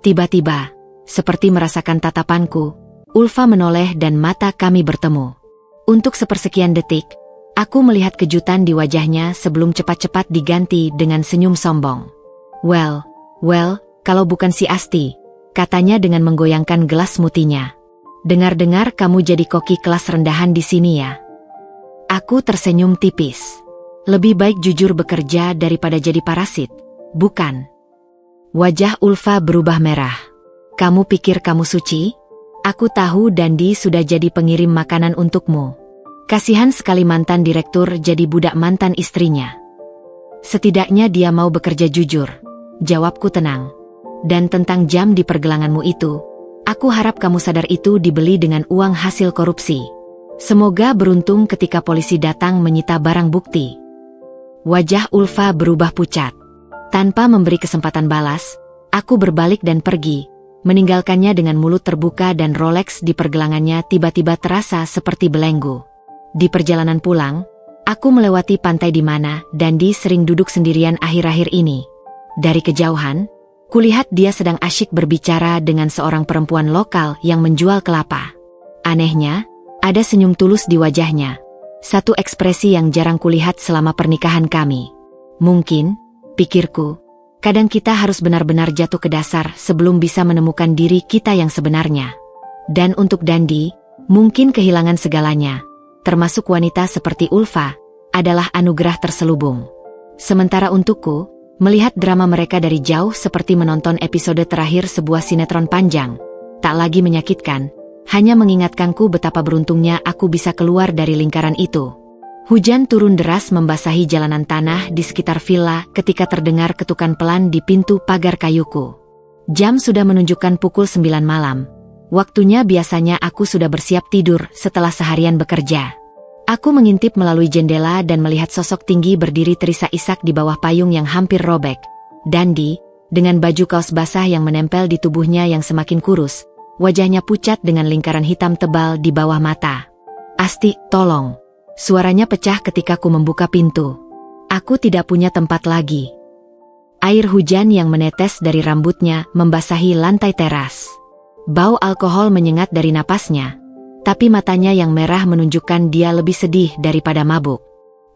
Tiba-tiba, seperti merasakan tatapanku, Ulfa menoleh dan mata kami bertemu. Untuk sepersekian detik, aku melihat kejutan di wajahnya sebelum cepat-cepat diganti dengan senyum sombong. Well, kalau bukan si Asti, katanya dengan menggoyangkan gelas smoothie-nya. Dengar-dengar kamu jadi koki kelas rendahan di sini ya? Aku tersenyum tipis. Lebih baik jujur bekerja daripada jadi parasit, bukan? Wajah Ulfa berubah merah. Kamu pikir kamu suci? Aku tahu Dandi sudah jadi pengirim makanan untukmu. Kasihan sekali mantan direktur jadi budak mantan istrinya. Setidaknya dia mau bekerja jujur. Jawabku tenang. Dan tentang jam di pergelanganmu itu, aku harap kamu sadar itu dibeli dengan uang hasil korupsi. Semoga beruntung ketika polisi datang menyita barang bukti. Wajah Ulfa berubah pucat. Tanpa memberi kesempatan balas, aku berbalik dan pergi, meninggalkannya dengan mulut terbuka dan Rolex di pergelangannya tiba-tiba terasa seperti belenggu. Di perjalanan pulang, aku melewati pantai di mana Dandi sering duduk sendirian akhir-akhir ini. Dari kejauhan, kulihat dia sedang asyik berbicara dengan seorang perempuan lokal yang menjual kelapa. Anehnya, ada senyum tulus di wajahnya. Satu ekspresi yang jarang kulihat selama pernikahan kami. Mungkin, pikirku, kadang kita harus benar-benar jatuh ke dasar sebelum bisa menemukan diri kita yang sebenarnya. Dan untuk Dandi, mungkin kehilangan segalanya, termasuk wanita seperti Ulfa, adalah anugerah terselubung. Sementara untukku, melihat drama mereka dari jauh seperti menonton episode terakhir sebuah sinetron panjang, tak lagi menyakitkan, hanya mengingatkanku betapa beruntungnya aku bisa keluar dari lingkaran itu. Hujan turun deras membasahi jalanan tanah di sekitar villa ketika terdengar ketukan pelan di pintu pagar kayuku. Jam sudah menunjukkan pukul 9 malam. Waktunya biasanya aku sudah bersiap tidur setelah seharian bekerja. Aku mengintip melalui jendela dan melihat sosok tinggi berdiri terisak-isak di bawah payung yang hampir robek. Dandi, dengan baju kaos basah yang menempel di tubuhnya yang semakin kurus, wajahnya pucat dengan lingkaran hitam tebal di bawah mata. "Asti, tolong." Suaranya pecah ketika ku membuka pintu. Aku tidak punya tempat lagi. Air hujan yang menetes dari rambutnya membasahi lantai teras. Bau alkohol menyengat dari napasnya. Tapi matanya yang merah menunjukkan dia lebih sedih daripada mabuk.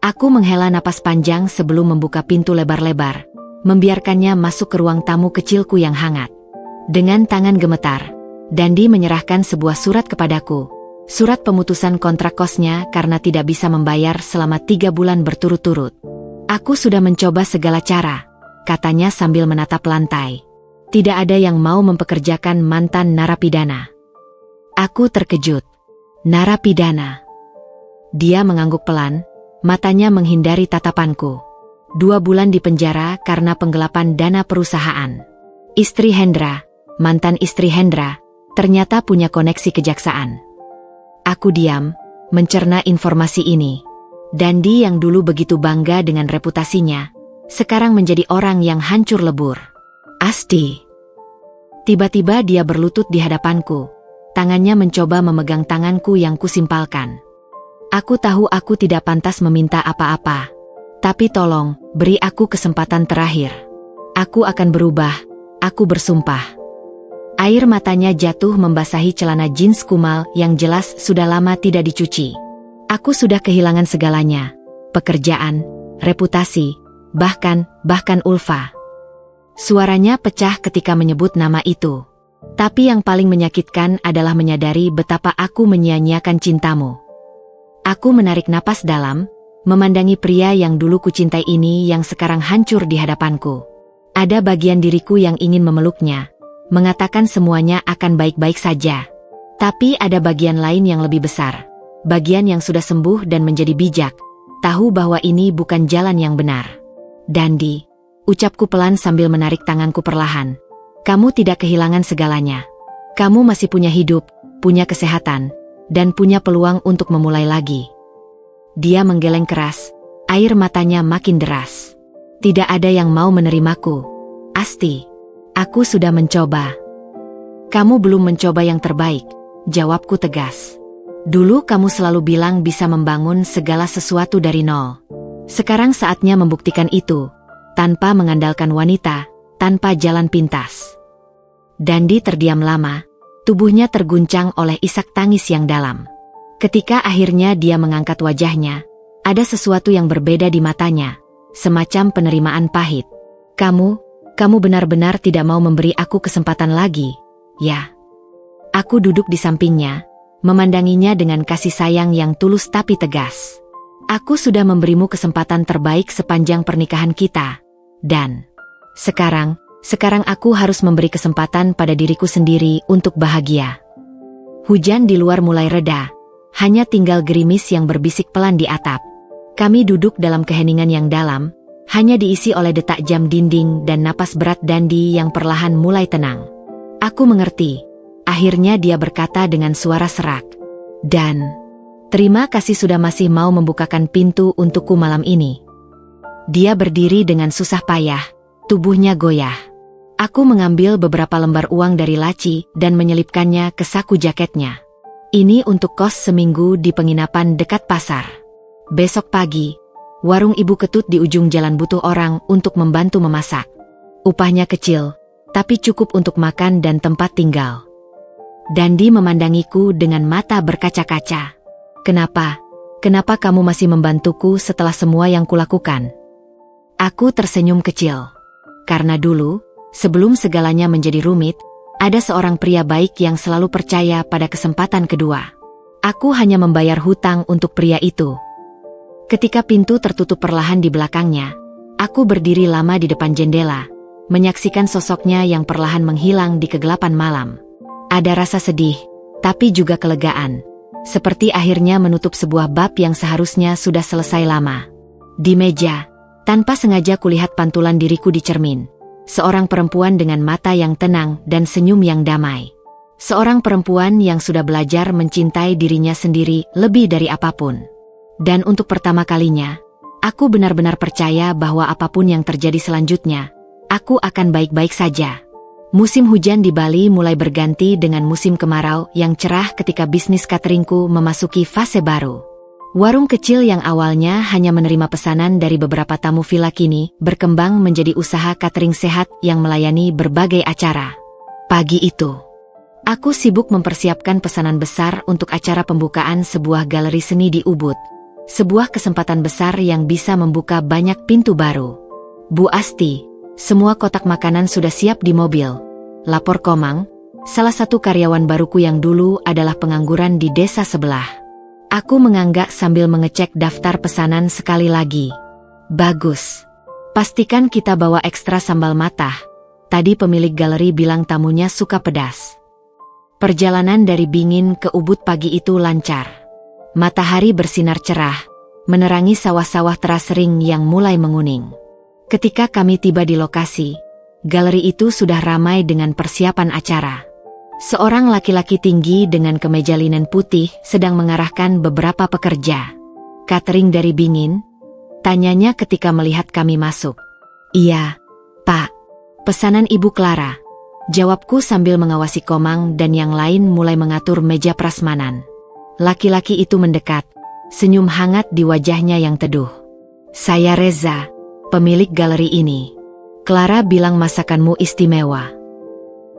Aku menghela napas panjang sebelum membuka pintu lebar-lebar, membiarkannya masuk ke ruang tamu kecilku yang hangat. Dengan tangan gemetar, Dandi menyerahkan sebuah surat kepadaku. Surat pemutusan kontrak kosnya karena tidak bisa membayar selama 3 bulan berturut-turut. Aku sudah mencoba segala cara, katanya sambil menatap lantai. Tidak ada yang mau mempekerjakan mantan narapidana. Aku terkejut. Narapidana. Dia mengangguk pelan, matanya menghindari tatapanku. 2 bulan di penjara karena penggelapan dana perusahaan. Istri Hendra, mantan istri Hendra, ternyata punya koneksi kejaksaan. Aku diam, mencerna informasi ini. Dandi yang dulu begitu bangga dengan reputasinya, sekarang menjadi orang yang hancur lebur. Asti. Tiba-tiba dia berlutut di hadapanku. Tangannya mencoba memegang tanganku yang kusimpalkan. Aku tahu aku tidak pantas meminta apa-apa. Tapi tolong, beri aku kesempatan terakhir. Aku akan berubah, aku bersumpah. Air matanya jatuh membasahi celana jeans kumal yang jelas sudah lama tidak dicuci. Aku sudah kehilangan segalanya. Pekerjaan, reputasi, bahkan Ulfa. Suaranya pecah ketika menyebut nama itu. Tapi yang paling menyakitkan adalah menyadari betapa aku menyia-nyiakan cintamu. Aku menarik napas dalam, memandangi pria yang dulu kucintai ini yang sekarang hancur di hadapanku. Ada bagian diriku yang ingin memeluknya, mengatakan semuanya akan baik-baik saja. Tapi ada bagian lain yang lebih besar, bagian yang sudah sembuh dan menjadi bijak, tahu bahwa ini bukan jalan yang benar. Dandi, ucapku pelan sambil menarik tanganku perlahan. Kamu tidak kehilangan segalanya. Kamu masih punya hidup, punya kesehatan, dan punya peluang untuk memulai lagi. Dia menggeleng keras, air matanya makin deras. Tidak ada yang mau menerimaku. Asti, aku sudah mencoba. Kamu belum mencoba yang terbaik, jawabku tegas. Dulu kamu selalu bilang bisa membangun segala sesuatu dari nol. Sekarang saatnya membuktikan itu, tanpa mengandalkan wanita, tanpa jalan pintas. Dandi terdiam lama, tubuhnya terguncang oleh isak tangis yang dalam. Ketika akhirnya dia mengangkat wajahnya, ada sesuatu yang berbeda di matanya, semacam penerimaan pahit. Kamu benar-benar tidak mau memberi aku kesempatan lagi, ya. Aku duduk di sampingnya, memandanginya dengan kasih sayang yang tulus tapi tegas. Aku sudah memberimu kesempatan terbaik sepanjang pernikahan kita. Dan sekarang aku harus memberi kesempatan pada diriku sendiri untuk bahagia. Hujan di luar mulai reda, hanya tinggal gerimis yang berbisik pelan di atap. Kami duduk dalam keheningan yang dalam, hanya diisi oleh detak jam dinding dan napas berat Dandi yang perlahan mulai tenang. Aku mengerti. Akhirnya dia berkata dengan suara serak. Dan, terima kasih sudah masih mau membukakan pintu untukku malam ini. Dia berdiri dengan susah payah, tubuhnya goyah. Aku mengambil beberapa lembar uang dari laci dan menyelipkannya ke saku jaketnya. Ini untuk kos seminggu di penginapan dekat pasar. Besok pagi, warung Ibu Ketut di ujung jalan butuh orang untuk membantu memasak. Upahnya kecil, tapi cukup untuk makan dan tempat tinggal. Dandi memandangiku dengan mata berkaca-kaca. Kenapa? Kenapa kamu masih membantuku setelah semua yang kulakukan? Aku tersenyum kecil. Karena dulu, sebelum segalanya menjadi rumit, ada seorang pria baik yang selalu percaya pada kesempatan kedua. Aku hanya membayar hutang untuk pria itu. Ketika pintu tertutup perlahan di belakangnya, aku berdiri lama di depan jendela, menyaksikan sosoknya yang perlahan menghilang di kegelapan malam. Ada rasa sedih, tapi juga kelegaan. Seperti akhirnya menutup sebuah bab yang seharusnya sudah selesai lama. Di meja, tanpa sengaja kulihat pantulan diriku di cermin. Seorang perempuan dengan mata yang tenang dan senyum yang damai. Seorang perempuan yang sudah belajar mencintai dirinya sendiri lebih dari apapun. Dan untuk pertama kalinya, aku benar-benar percaya bahwa apapun yang terjadi selanjutnya, aku akan baik-baik saja. Musim hujan di Bali mulai berganti dengan musim kemarau yang cerah ketika bisnis cateringku memasuki fase baru. Warung kecil yang awalnya hanya menerima pesanan dari beberapa tamu villa kini berkembang menjadi usaha catering sehat yang melayani berbagai acara. Pagi itu, aku sibuk mempersiapkan pesanan besar untuk acara pembukaan sebuah galeri seni di Ubud. Sebuah kesempatan besar yang bisa membuka banyak pintu baru. Bu Asti, semua kotak makanan sudah siap di mobil, lapor Komang, salah satu karyawan baruku yang dulu adalah pengangguran di desa sebelah. Aku menganggak sambil mengecek daftar pesanan sekali lagi. Bagus. Pastikan kita bawa ekstra sambal matah. Tadi pemilik galeri bilang tamunya suka pedas. Perjalanan dari Bingin ke Ubud pagi itu lancar. Matahari bersinar cerah, menerangi sawah-sawah terasering yang mulai menguning. Ketika kami tiba di lokasi, galeri itu sudah ramai dengan persiapan acara. Seorang laki-laki tinggi dengan kemeja linen putih sedang mengarahkan beberapa pekerja. Catering dari Bingin? Tanyanya ketika melihat kami masuk. Iya, Pak. Pesanan Ibu Clara. Jawabku sambil mengawasi Komang dan yang lain mulai mengatur meja prasmanan. Laki-laki itu mendekat, senyum hangat di wajahnya yang teduh. Saya Reza, pemilik galeri ini. Clara bilang masakanmu istimewa.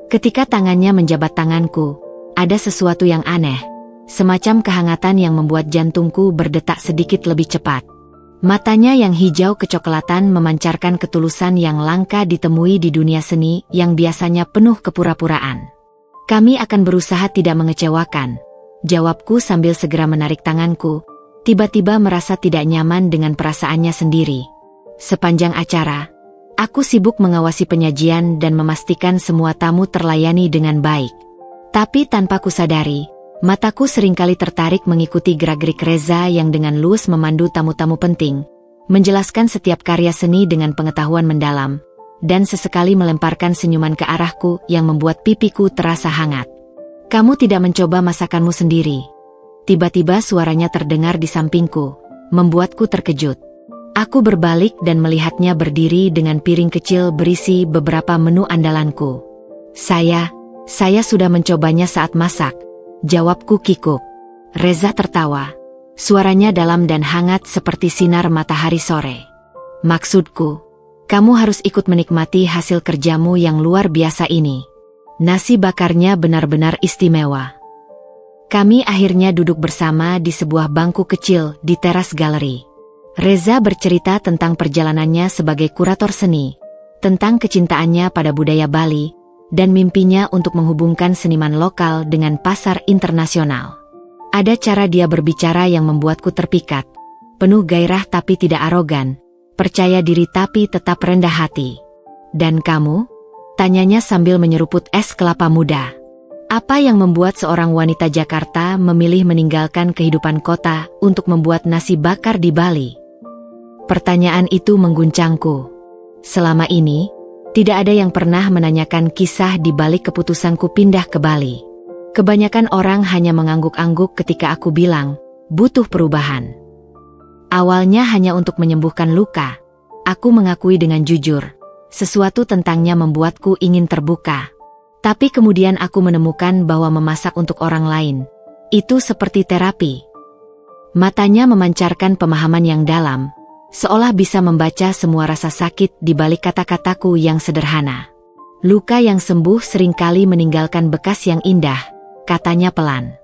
Ketika tangannya menjabat tanganku, ada sesuatu yang aneh, semacam kehangatan yang membuat jantungku berdetak sedikit lebih cepat. Matanya yang hijau kecoklatan memancarkan ketulusan yang langka ditemui di dunia seni yang biasanya penuh kepura-puraan. Kami akan berusaha tidak mengecewakan, jawabku sambil segera menarik tanganku, tiba-tiba merasa tidak nyaman dengan perasaannya sendiri. Sepanjang acara, aku sibuk mengawasi penyajian dan memastikan semua tamu terlayani dengan baik. Tapi tanpa kusadari, mataku seringkali tertarik mengikuti gerak-gerik Reza yang dengan luwes memandu tamu-tamu penting, menjelaskan setiap karya seni dengan pengetahuan mendalam, dan sesekali melemparkan senyuman ke arahku yang membuat pipiku terasa hangat. Kamu tidak mencoba masakanmu sendiri. Tiba-tiba suaranya terdengar di sampingku, membuatku terkejut. Aku berbalik dan melihatnya berdiri dengan piring kecil berisi beberapa menu andalanku. Saya sudah mencobanya saat masak, jawabku kikuk. Reza tertawa. Suaranya dalam dan hangat seperti sinar matahari sore. Maksudku, kamu harus ikut menikmati hasil kerjamu yang luar biasa ini. Nasi bakarnya benar-benar istimewa. Kami akhirnya duduk bersama di sebuah bangku kecil di teras galeri. Reza bercerita tentang perjalanannya sebagai kurator seni, tentang kecintaannya pada budaya Bali, dan mimpinya untuk menghubungkan seniman lokal dengan pasar internasional. Ada cara dia berbicara yang membuatku terpikat, penuh gairah tapi tidak arogan, percaya diri tapi tetap rendah hati. Dan kamu? Tanyanya sambil menyeruput es kelapa muda. Apa yang membuat seorang wanita Jakarta memilih meninggalkan kehidupan kota untuk membuat nasi bakar di Bali? Pertanyaan itu mengguncangku. Selama ini, tidak ada yang pernah menanyakan kisah di balik keputusanku pindah ke Bali. Kebanyakan orang hanya mengangguk-angguk ketika aku bilang, butuh perubahan. Awalnya hanya untuk menyembuhkan luka, aku mengakui dengan jujur, sesuatu tentangnya membuatku ingin terbuka. Tapi kemudian aku menemukan bahwa memasak untuk orang lain, itu seperti terapi. Matanya memancarkan pemahaman yang dalam, seolah bisa membaca semua rasa sakit di balik kata-kataku yang sederhana. Luka yang sembuh seringkali meninggalkan bekas yang indah, katanya pelan.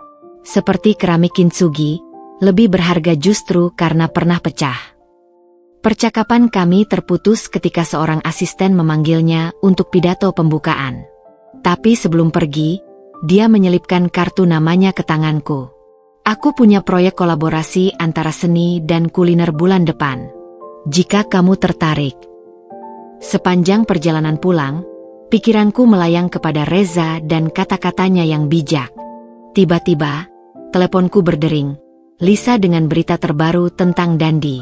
Seperti keramik kintsugi, lebih berharga justru karena pernah pecah. Percakapan kami terputus ketika seorang asisten memanggilnya untuk pidato pembukaan. Tapi sebelum pergi, dia menyelipkan kartu namanya ke tanganku. Aku punya proyek kolaborasi antara seni dan kuliner bulan depan. Jika kamu tertarik. Sepanjang perjalanan pulang, pikiranku melayang kepada Reza dan kata-katanya yang bijak. Tiba-tiba, teleponku berdering. Lisa dengan berita terbaru tentang Dandi.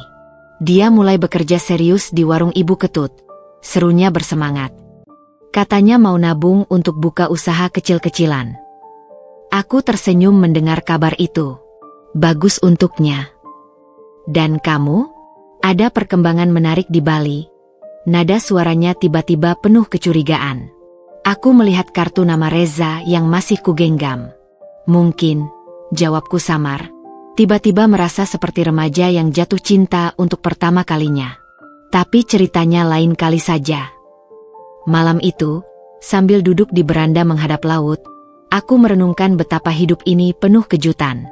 Dia mulai bekerja serius di warung Ibu Ketut. Serunya bersemangat. Katanya mau nabung untuk buka usaha kecil-kecilan. Aku tersenyum mendengar kabar itu. Bagus untuknya. Dan kamu? Ada perkembangan menarik di Bali. Nada suaranya tiba-tiba penuh kecurigaan. Aku melihat kartu nama Reza yang masih kugenggam. Mungkin, jawabku samar. Tiba-tiba merasa seperti remaja yang jatuh cinta untuk pertama kalinya. Tapi ceritanya lain kali saja. Malam itu, sambil duduk di beranda menghadap laut, aku merenungkan betapa hidup ini penuh kejutan.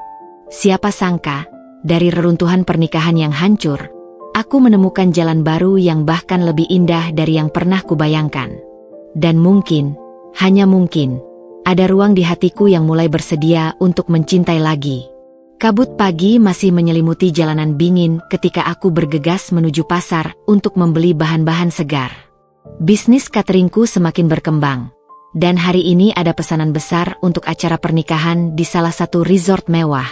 Siapa sangka, dari reruntuhan pernikahan yang hancur, aku menemukan jalan baru yang bahkan lebih indah dari yang pernah kubayangkan. Dan mungkin, hanya mungkin, ada ruang di hatiku yang mulai bersedia untuk mencintai lagi. Kabut pagi masih menyelimuti jalanan dingin ketika aku bergegas menuju pasar untuk membeli bahan-bahan segar. Bisnis cateringku semakin berkembang. Dan hari ini ada pesanan besar untuk acara pernikahan di salah satu resort mewah.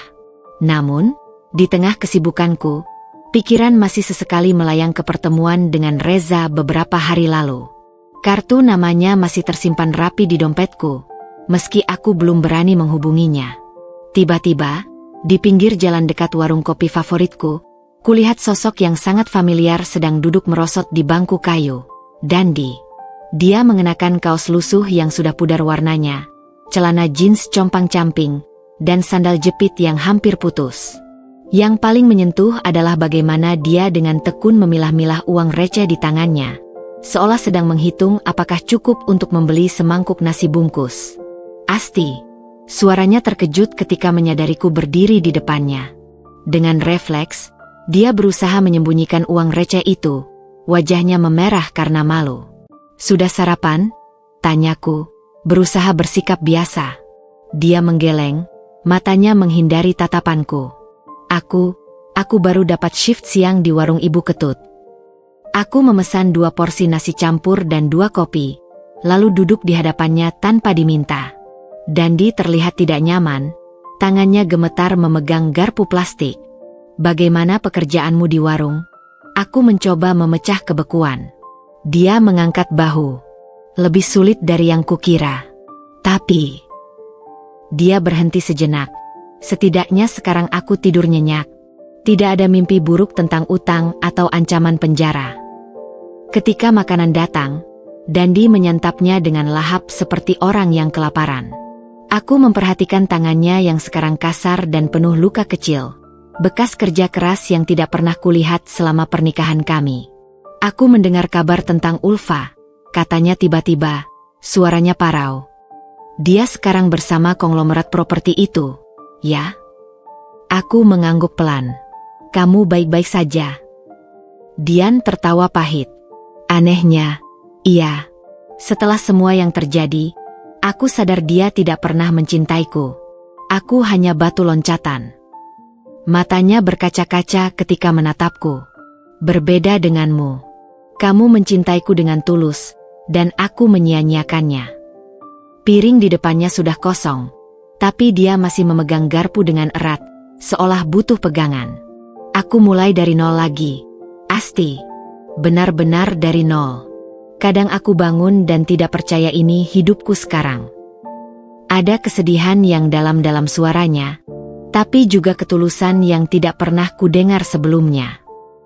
Namun, di tengah kesibukanku, pikiran masih sesekali melayang ke pertemuan dengan Reza beberapa hari lalu. Kartu namanya masih tersimpan rapi di dompetku, meski aku belum berani menghubunginya. Tiba-tiba, di pinggir jalan dekat warung kopi favoritku, kulihat sosok yang sangat familiar sedang duduk merosot di bangku kayu. Dandi. Dia mengenakan kaos lusuh yang sudah pudar warnanya, celana jeans compang-camping, dan sandal jepit yang hampir putus. Yang paling menyentuh adalah bagaimana dia dengan tekun memilah-milah uang receh di tangannya, seolah sedang menghitung apakah cukup untuk membeli semangkuk nasi bungkus. Asti, suaranya terkejut ketika menyadariku berdiri di depannya. Dengan refleks, dia berusaha menyembunyikan uang receh itu, wajahnya memerah karena malu. Sudah sarapan? Tanyaku, berusaha bersikap biasa. Dia menggeleng, matanya menghindari tatapanku. Aku baru dapat shift siang di warung Ibu Ketut. Aku memesan 2 porsi nasi campur dan 2 kopi, lalu duduk di hadapannya tanpa diminta. Dandi terlihat tidak nyaman, tangannya gemetar memegang garpu plastik. Bagaimana pekerjaanmu di warung? Aku mencoba memecah kebekuan. Dia mengangkat bahu. Lebih sulit dari yang kukira. Tapi... Dia berhenti sejenak. Setidaknya sekarang aku tidur nyenyak. Tidak ada mimpi buruk tentang utang atau ancaman penjara. Ketika makanan datang, Dandi menyantapnya dengan lahap seperti orang yang kelaparan. Aku memperhatikan tangannya yang sekarang kasar dan penuh luka kecil. Bekas kerja keras yang tidak pernah kulihat selama pernikahan kami. Aku mendengar kabar tentang Ulfa, katanya tiba-tiba, suaranya parau. Dia sekarang bersama konglomerat properti itu, ya? Aku mengangguk pelan. Kamu baik-baik saja? Dian tertawa pahit. Anehnya, iya. Setelah semua yang terjadi, aku sadar dia tidak pernah mencintaiku. Aku hanya batu loncatan. Matanya berkaca-kaca ketika menatapku. Berbeda denganmu. Kamu mencintaiku dengan tulus, dan aku menyia-nyiakannya. Piring di depannya sudah kosong, tapi dia masih memegang garpu dengan erat, seolah butuh pegangan. Aku mulai dari nol lagi. Asti. Benar-benar dari nol. Kadang aku bangun dan tidak percaya ini hidupku sekarang. Ada kesedihan yang dalam-dalam suaranya, tapi juga ketulusan yang tidak pernah kudengar sebelumnya.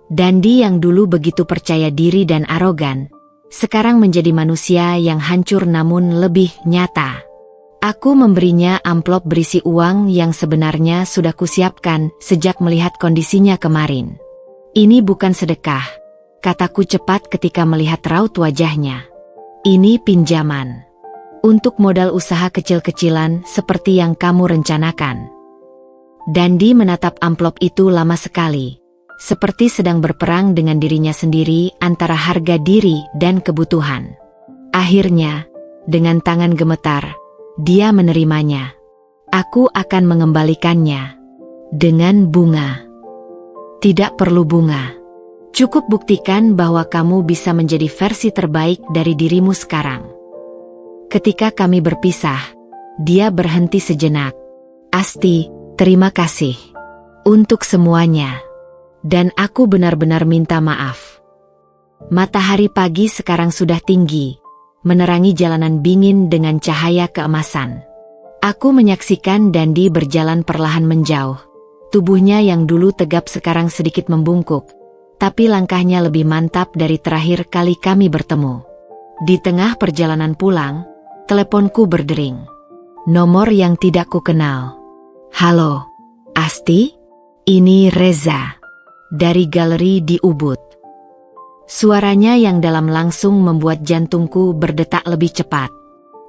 Dandi yang dulu begitu percaya diri dan arogan, sekarang menjadi manusia yang hancur namun lebih nyata. Aku memberinya amplop berisi uang yang sebenarnya sudah kusiapkan sejak melihat kondisinya kemarin. Ini bukan sedekah, kataku cepat ketika melihat raut wajahnya. Ini pinjaman. Untuk modal usaha kecil-kecilan seperti yang kamu rencanakan. Dandi menatap amplop itu lama sekali, seperti sedang berperang dengan dirinya sendiri antara harga diri dan kebutuhan. Akhirnya, dengan tangan gemetar, dia menerimanya. Aku akan mengembalikannya. Dengan bunga. Tidak perlu bunga. Cukup buktikan bahwa kamu bisa menjadi versi terbaik dari dirimu sekarang. Ketika kami berpisah, dia berhenti sejenak. Asti, terima kasih. Untuk semuanya. Dan aku benar-benar minta maaf. Matahari pagi sekarang sudah tinggi, menerangi jalanan dingin dengan cahaya keemasan. Aku menyaksikan Dandi berjalan perlahan menjauh. Tubuhnya yang dulu tegap sekarang sedikit membungkuk, tapi langkahnya lebih mantap dari terakhir kali kami bertemu. Di tengah perjalanan pulang, teleponku berdering. Nomor yang tidak kukenal. Halo, Asti? Ini Reza. Dari galeri di Ubud. Suaranya yang dalam langsung membuat jantungku berdetak lebih cepat.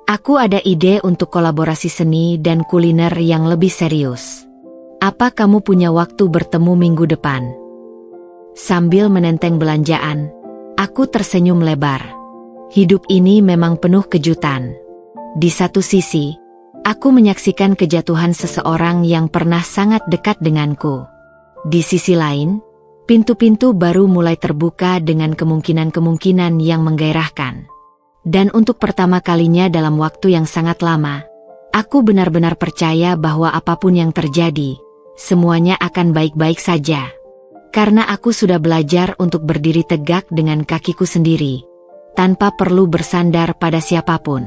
Aku ada ide untuk kolaborasi seni dan kuliner yang lebih serius. Apa kamu punya waktu bertemu minggu depan? Sambil menenteng belanjaan, aku tersenyum lebar. Hidup ini memang penuh kejutan. Di satu sisi, aku menyaksikan kejatuhan seseorang yang pernah sangat dekat denganku. Di sisi lain, pintu-pintu baru mulai terbuka dengan kemungkinan-kemungkinan yang menggairahkan. Dan untuk pertama kalinya dalam waktu yang sangat lama, aku benar-benar percaya bahwa apapun yang terjadi, semuanya akan baik-baik saja. Karena aku sudah belajar untuk berdiri tegak dengan kakiku sendiri, tanpa perlu bersandar pada siapapun.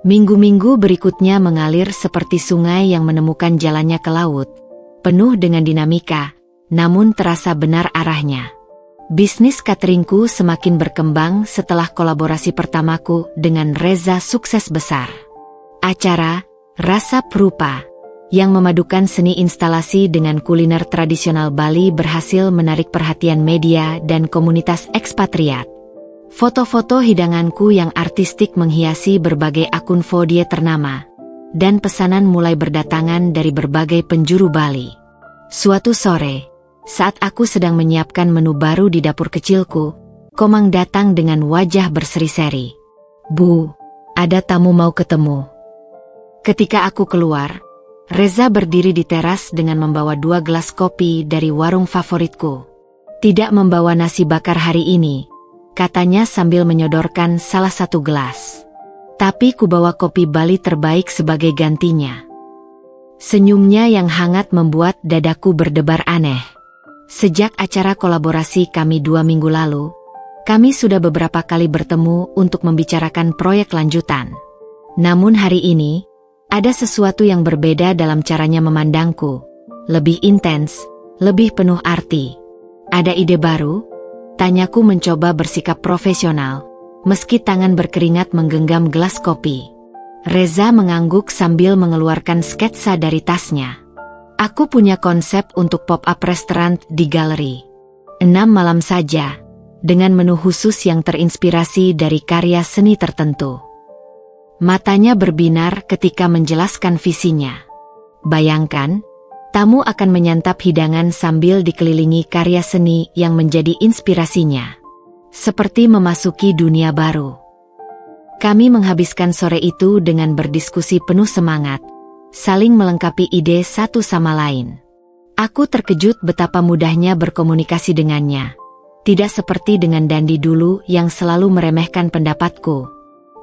Minggu-minggu berikutnya mengalir seperti sungai yang menemukan jalannya ke laut, penuh dengan dinamika, namun terasa benar arahnya. Bisnis cateringku semakin berkembang setelah kolaborasi pertamaku dengan Reza sukses besar. Acara Rasa Rupa yang memadukan seni instalasi dengan kuliner tradisional Bali berhasil menarik perhatian media dan komunitas ekspatriat. Foto-foto hidanganku yang artistik menghiasi berbagai akun VOD ternama, dan pesanan mulai berdatangan dari berbagai penjuru Bali. Suatu sore, saat aku sedang menyiapkan menu baru di dapur kecilku, Komang datang dengan wajah berseri-seri. "Bu, ada tamu mau ketemu." Ketika aku keluar, Reza berdiri di teras dengan membawa 2 gelas kopi dari warung favoritku. "Tidak membawa nasi bakar hari ini," katanya sambil menyodorkan salah satu gelas. "Tapi kubawa kopi Bali terbaik sebagai gantinya." Senyumnya yang hangat membuat dadaku berdebar aneh. Sejak acara kolaborasi kami 2 minggu lalu, kami sudah beberapa kali bertemu untuk membicarakan proyek lanjutan. Namun hari ini, ada sesuatu yang berbeda dalam caranya memandangku. Lebih intens, lebih penuh arti. "Ada ide baru?" Tanyaku mencoba bersikap profesional, meski tangan berkeringat menggenggam gelas kopi. Reza mengangguk sambil mengeluarkan sketsa dari tasnya. "Aku punya konsep untuk pop-up restoran di galeri. 6 malam saja, dengan menu khusus yang terinspirasi dari karya seni tertentu." Matanya berbinar ketika menjelaskan visinya. "Bayangkan, tamu akan menyantap hidangan sambil dikelilingi karya seni yang menjadi inspirasinya. Seperti memasuki dunia baru." Kami menghabiskan sore itu dengan berdiskusi penuh semangat, saling melengkapi ide satu sama lain. Aku terkejut betapa mudahnya berkomunikasi dengannya. Tidak seperti dengan Dandi dulu yang selalu meremehkan pendapatku.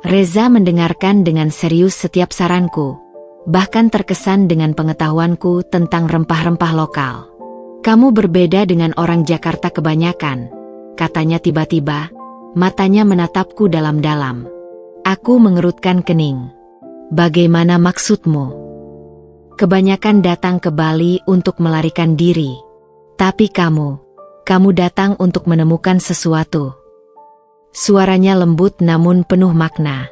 Reza mendengarkan dengan serius setiap saranku, bahkan terkesan dengan pengetahuanku tentang rempah-rempah lokal. "Kamu berbeda dengan orang Jakarta kebanyakan," katanya tiba-tiba, matanya menatapku dalam-dalam. Aku mengerutkan kening. "Bagaimana maksudmu?" "Kebanyakan datang ke Bali untuk melarikan diri. Tapi kamu datang untuk menemukan sesuatu." Suaranya lembut namun penuh makna.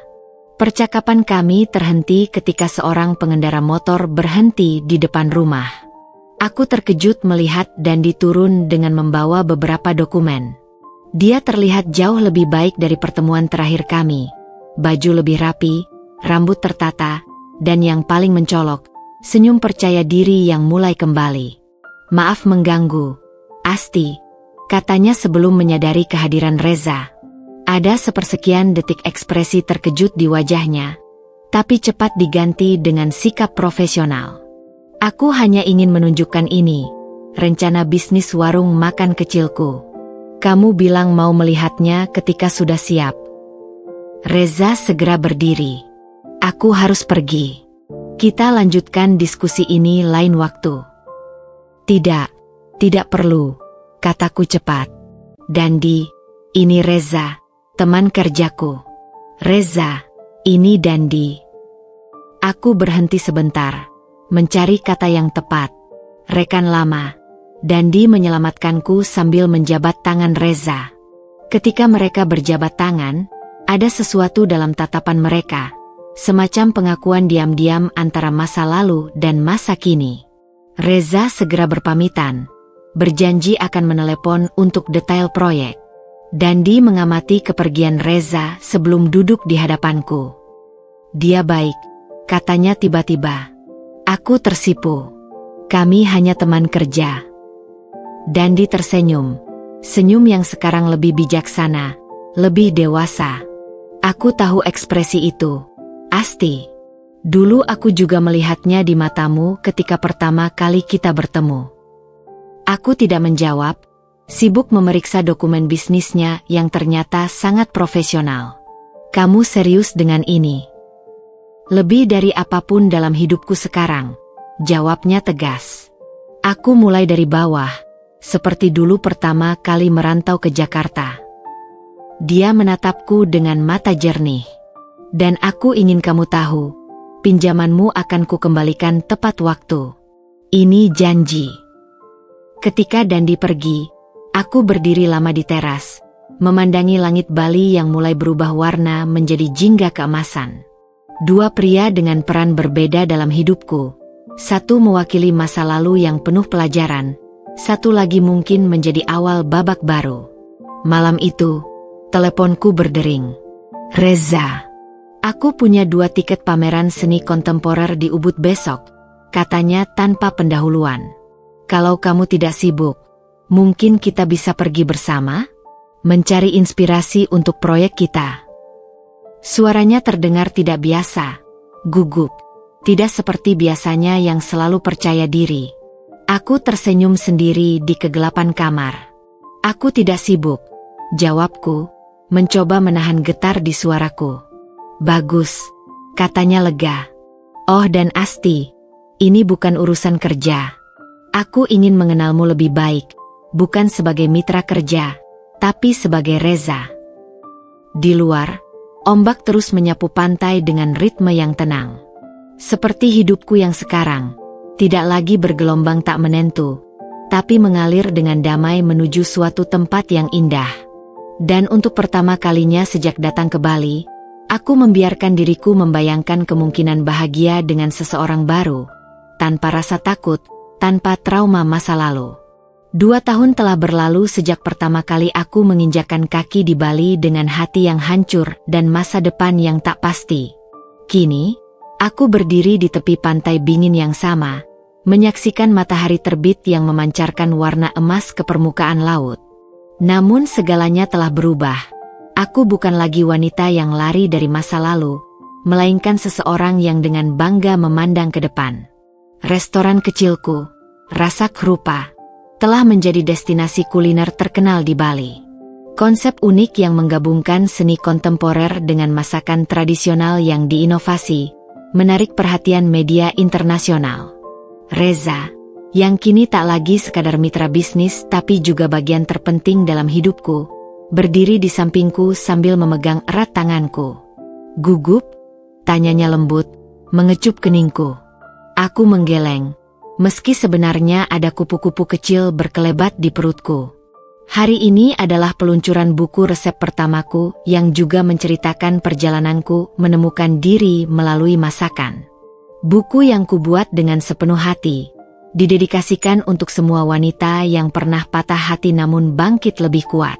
Percakapan kami terhenti ketika seorang pengendara motor berhenti di depan rumah. Aku terkejut melihat Dandi turun dengan membawa beberapa dokumen. Dia terlihat jauh lebih baik dari pertemuan terakhir kami. Baju lebih rapi, rambut tertata, dan yang paling mencolok, senyum percaya diri yang mulai kembali. "Maaf mengganggu, Asti," katanya sebelum menyadari kehadiran Reza. Ada sepersekian detik ekspresi terkejut di wajahnya, tapi cepat diganti dengan sikap profesional. "Aku hanya ingin menunjukkan ini, rencana bisnis warung makan kecilku. Kamu bilang mau melihatnya ketika sudah siap." Reza segera berdiri. "Aku harus pergi. Kita lanjutkan diskusi ini lain waktu." Tidak perlu," kataku cepat. "Dandi, ini Reza, teman kerjaku." "Reza, ini Dandi." Aku berhenti sebentar, mencari kata yang tepat. "Rekan lama." Dandi menyelamatkanku sambil menjabat tangan Reza. Ketika mereka berjabat tangan, ada sesuatu dalam tatapan mereka, semacam pengakuan diam-diam antara masa lalu dan masa kini. Reza segera berpamitan, berjanji akan menelepon untuk detail proyek. Dandi mengamati kepergian Reza sebelum duduk di hadapanku. "Dia baik," katanya tiba-tiba. Aku tersipu. "Kami hanya teman kerja." Dandi tersenyum, senyum yang sekarang lebih bijaksana, lebih dewasa. Aku tahu ekspresi itu, Asti. Dulu aku juga melihatnya di matamu ketika pertama kali kita bertemu. Aku tidak menjawab, sibuk memeriksa dokumen bisnisnya yang ternyata sangat profesional. "Kamu serius dengan ini?" "Lebih dari apapun dalam hidupku sekarang," jawabnya tegas. "Aku mulai dari bawah, seperti dulu pertama kali merantau ke Jakarta." Dia menatapku dengan mata jernih. "Dan aku ingin kamu tahu, pinjamanmu akan kukembalikan tepat waktu. Ini janji." Ketika Dandi pergi, aku berdiri lama di teras, memandangi langit Bali yang mulai berubah warna menjadi jingga keemasan. Dua pria dengan peran berbeda dalam hidupku. Satu mewakili masa lalu yang penuh pelajaran, satu lagi mungkin menjadi awal babak baru. Malam itu, teleponku berdering. "Reza, aku punya 2 tiket pameran seni kontemporer di Ubud besok," katanya tanpa pendahuluan. "Kalau kamu tidak sibuk, mungkin kita bisa pergi bersama, mencari inspirasi untuk proyek kita." Suaranya terdengar tidak biasa, gugup, tidak seperti biasanya yang selalu percaya diri. Aku tersenyum sendiri di kegelapan kamar. "Aku tidak sibuk," jawabku, mencoba menahan getar di suaraku. "Bagus," katanya lega. "Oh dan Asti, ini bukan urusan kerja. Aku ingin mengenalmu lebih baik, bukan sebagai mitra kerja, tapi sebagai Reza." Di luar, ombak terus menyapu pantai dengan ritme yang tenang. Seperti hidupku yang sekarang, tidak lagi bergelombang tak menentu, tapi mengalir dengan damai menuju suatu tempat yang indah. Dan untuk pertama kalinya sejak datang ke Bali, aku membiarkan diriku membayangkan kemungkinan bahagia dengan seseorang baru, tanpa rasa takut, tanpa trauma masa lalu. 2 tahun telah berlalu sejak pertama kali aku menginjakkan kaki di Bali dengan hati yang hancur dan masa depan yang tak pasti. Kini, aku berdiri di tepi pantai dingin yang sama, menyaksikan matahari terbit yang memancarkan warna emas ke permukaan laut. Namun segalanya telah berubah. Aku bukan lagi wanita yang lari dari masa lalu, melainkan seseorang yang dengan bangga memandang ke depan. Restoran kecilku, Rasa Krupa, telah menjadi destinasi kuliner terkenal di Bali. Konsep unik yang menggabungkan seni kontemporer dengan masakan tradisional yang diinovasi, menarik perhatian media internasional. Reza, yang kini tak lagi sekadar mitra bisnis tapi juga bagian terpenting dalam hidupku, berdiri di sampingku sambil memegang erat tanganku. "Gugup?" tanyanya lembut, mengecup keningku. Aku menggeleng, meski sebenarnya ada kupu-kupu kecil berkelebat di perutku. Hari ini adalah peluncuran buku resep pertamaku yang juga menceritakan perjalananku menemukan diri melalui masakan. Buku yang kubuat dengan sepenuh hati, didedikasikan untuk semua wanita yang pernah patah hati namun bangkit lebih kuat.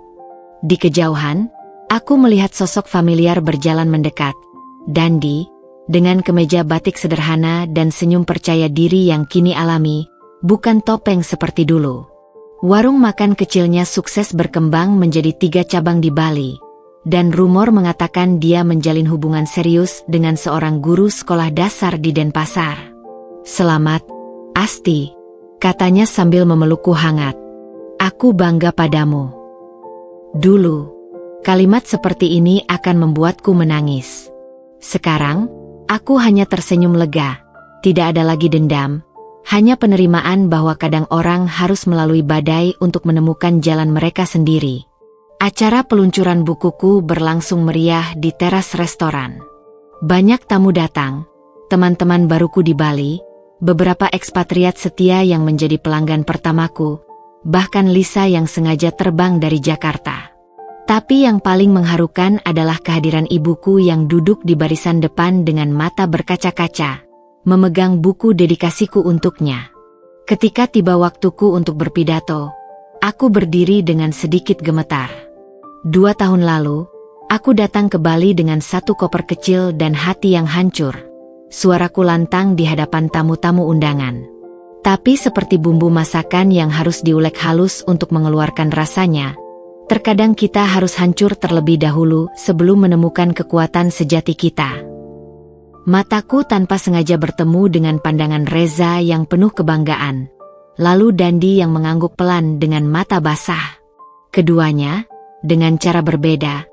Di kejauhan, aku melihat sosok familiar berjalan mendekat. Dandi, dengan kemeja batik sederhana dan senyum percaya diri yang kini alami, bukan topeng seperti dulu. Warung makan kecilnya sukses berkembang menjadi 3 cabang di Bali, dan rumor mengatakan dia menjalin hubungan serius dengan seorang guru sekolah dasar di Denpasar. "Selamat, Asti," katanya sambil memelukku hangat. "Aku bangga padamu." Dulu, kalimat seperti ini akan membuatku menangis. Sekarang, aku hanya tersenyum lega. Tidak ada lagi dendam, hanya penerimaan bahwa kadang orang harus melalui badai untuk menemukan jalan mereka sendiri. Acara peluncuran bukuku berlangsung meriah di teras restoran. Banyak tamu datang, teman-teman baruku di Bali, beberapa ekspatriat setia yang menjadi pelanggan pertamaku, bahkan Lisa yang sengaja terbang dari Jakarta. Tapi yang paling mengharukan adalah kehadiran ibuku yang duduk di barisan depan dengan mata berkaca-kaca, memegang buku dedikasiku untuknya. Ketika tiba waktuku untuk berpidato, aku berdiri dengan sedikit gemetar. 2 tahun lalu, aku datang ke Bali dengan 1 koper kecil dan hati yang hancur. Suaraku lantang di hadapan tamu-tamu undangan. Tapi seperti bumbu masakan yang harus diulek halus untuk mengeluarkan rasanya, terkadang kita harus hancur terlebih dahulu sebelum menemukan kekuatan sejati kita. Mataku tanpa sengaja bertemu dengan pandangan Reza yang penuh kebanggaan, lalu Dandi yang mengangguk pelan dengan mata basah. Keduanya, dengan cara berbeda,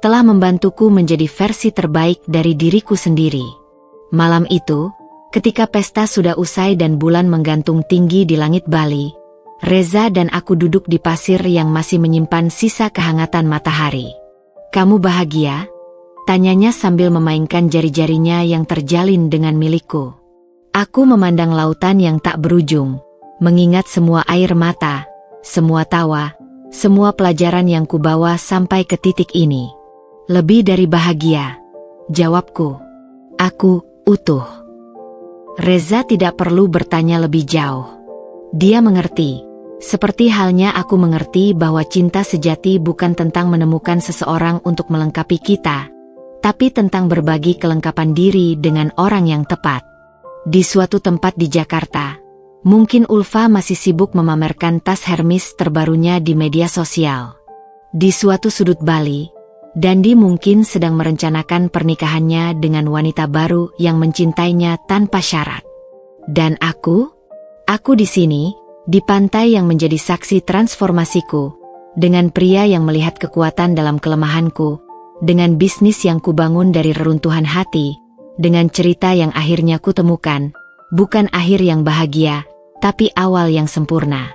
telah membantuku menjadi versi terbaik dari diriku sendiri. Malam itu, ketika pesta sudah usai dan bulan menggantung tinggi di langit Bali, Reza dan aku duduk di pasir yang masih menyimpan sisa kehangatan matahari. "Kamu bahagia?" tanyanya sambil memainkan jari-jarinya yang terjalin dengan milikku. Aku memandang lautan yang tak berujung, mengingat semua air mata, semua tawa, semua pelajaran yang kubawa sampai ke titik ini. "Lebih dari bahagia," jawabku. "Aku utuh." Reza tidak perlu bertanya lebih jauh. Dia mengerti, seperti halnya aku mengerti bahwa cinta sejati bukan tentang menemukan seseorang untuk melengkapi kita, tapi tentang berbagi kelengkapan diri dengan orang yang tepat. Di suatu tempat di Jakarta, mungkin Ulfa masih sibuk memamerkan tas Hermes terbarunya di media sosial. Di suatu sudut Bali, Dandi mungkin sedang merencanakan pernikahannya dengan wanita baru yang mencintainya tanpa syarat. Dan aku di sini, di pantai yang menjadi saksi transformasiku, dengan pria yang melihat kekuatan dalam kelemahanku, dengan bisnis yang kubangun dari reruntuhan hati, dengan cerita yang akhirnya kutemukan, bukan akhir yang bahagia, tapi awal yang sempurna.